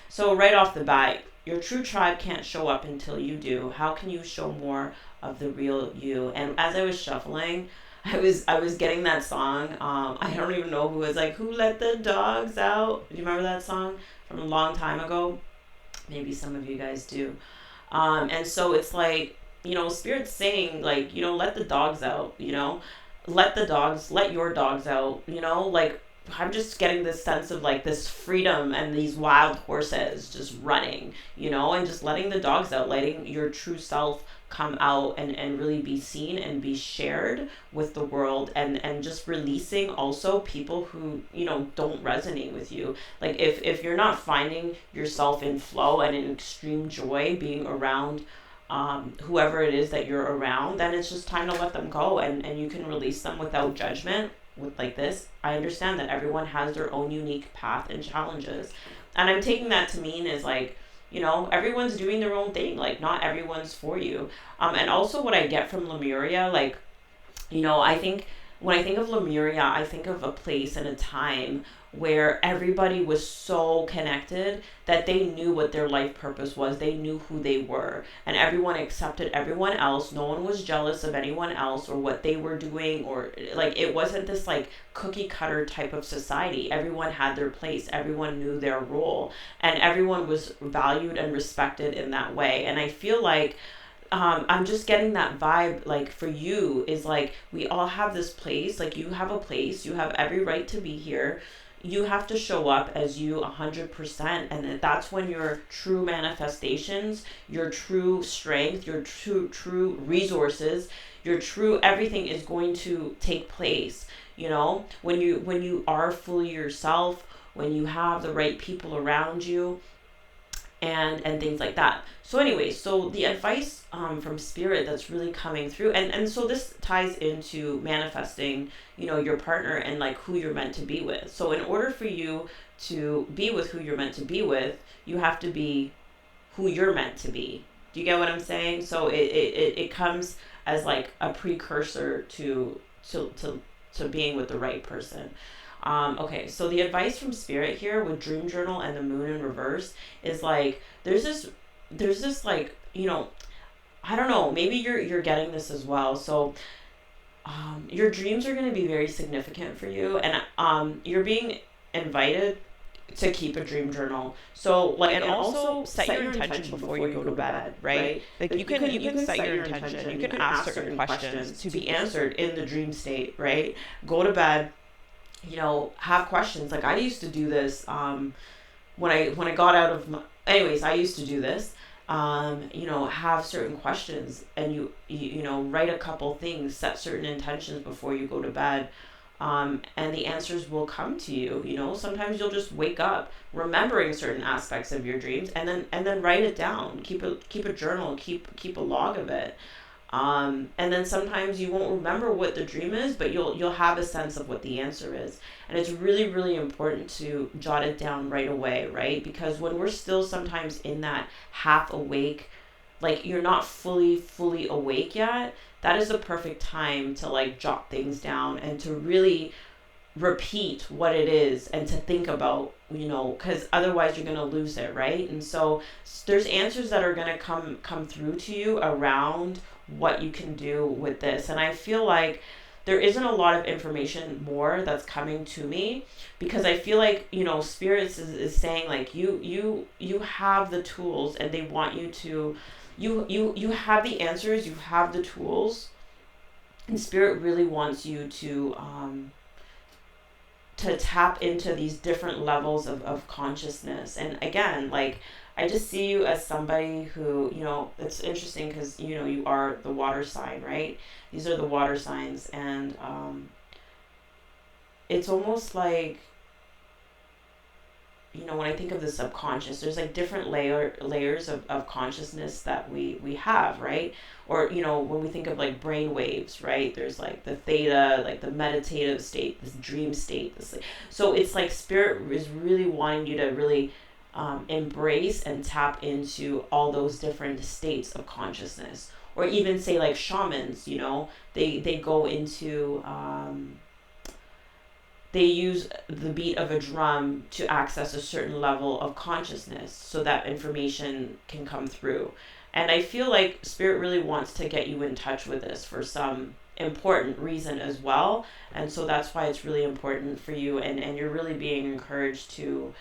So right off the bat, your true tribe can't show up until you do. How can you show more of the real you? And as I was shuffling, I was getting that song. I don't even know who was like, who let the dogs out? Do you remember that song from a long time ago? Maybe some of you guys do. And so it's like, Spirit's saying like, let the dogs out, let your dogs out, like, I'm just getting this sense of like this freedom and these wild horses just running, and just letting the dogs out, letting your true self come out and really be seen and be shared with the world, and just releasing also people who, don't resonate with you. Like, if you're not finding yourself in flow and in extreme joy being around whoever it is that you're around, then it's just time to let them go, and you can release them without judgment. With like this, I understand that everyone has their own unique path and challenges, and I'm taking that to mean is like, everyone's doing their own thing. Like, not everyone's for you. And also what I get from Lemuria, like, I think when I think of Lemuria, I think of a place and a time where everybody was so connected that they knew what their life purpose was. They knew who they were, and everyone accepted everyone else. No one was jealous of anyone else or what they were doing, or like it wasn't this like cookie cutter type of society. Everyone had their place, everyone knew their role, and everyone was valued and respected in that way. And I feel like I'm just getting that vibe, like for you is like we all have this place, like you have a place, you have every right to be here. You have to show up as you 100%, and that's when your true manifestations, your true strength, your true resources, your true everything is going to take place. You know, when you are fully yourself, when you have the right people around you, and things like that. So anyway, so the advice from spirit that's really coming through, and so this ties into manifesting, you know, your partner and like who you're meant to be with. So in order for you to be with who you're meant to be with, you have to be who you're meant to be. Do you get what I'm saying? So it comes as like a precursor to being with the right person. Okay, so the advice from spirit here with dream journal and the moon in reverse is like there's this like, you know, I don't know, maybe you're getting this as well. So your dreams are going to be very significant for you, and you're being invited to keep a dream journal. So like, and also set your intention before you go to bed, right? Like you can set your intention. You can ask certain questions to be answered in the dream state, right? Go to bed, you know, have questions. Like I used to do this when I got out of my, anyways, I used to do this. You know, have certain questions, and you know, write a couple things, set certain intentions before you go to bed. And the answers will come to you. You know, sometimes you'll just wake up remembering certain aspects of your dreams, and then write it down. Keep a journal, keep a log of it. And then sometimes you won't remember what the dream is, but you'll have a sense of what the answer is. And it's really, really important to jot it down right away, right? Because when we're still sometimes in that half awake, like you're not fully awake yet, that is the perfect time to like jot things down and to really repeat what it is and to think about, you know, because otherwise you're going to lose it, right? And so there's answers that are going to come through to you around what you can do with this. And I feel like there isn't a lot of information more that's coming to me, because I feel like, you know, spirits is saying like you have the tools, and they want you to, you have the answers, you have the tools, and spirit really wants you to tap into these different levels of consciousness. And again, like I just see you as somebody who, you know, it's interesting because, you know, you are the water sign, right? These are the water signs. And it's almost like, you know, when I think of the subconscious, there's like different layers of consciousness that we have, right? Or, you know, when we think of like brain waves, right? There's like the theta, like the meditative state, this dream state. So it's like spirit is really wanting you to really embrace and tap into all those different states of consciousness. Or even say like shamans, you know, they go into, they use the beat of a drum to access a certain level of consciousness so that information can come through. And I feel like spirit really wants to get you in touch with this for some important reason as well. And so that's why it's really important for you, and you're really being encouraged to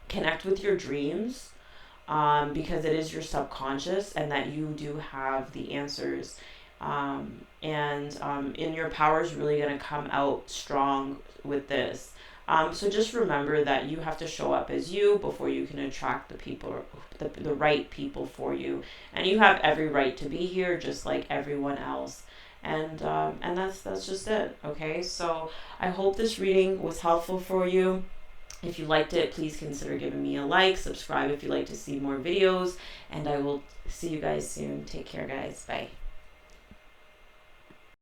connect with your dreams, because it is your subconscious, and that you do have the answers. And your power is really going to come out strong with this. So just remember that you have to show up as you before you can attract the people, the right people for you. And you have every right to be here, just like everyone else. And that's just it. Okay. So I hope this reading was helpful for you. If you liked it, please consider giving me a like, subscribe if you'd like to see more videos, and I will see you guys soon. Take care, guys. Bye.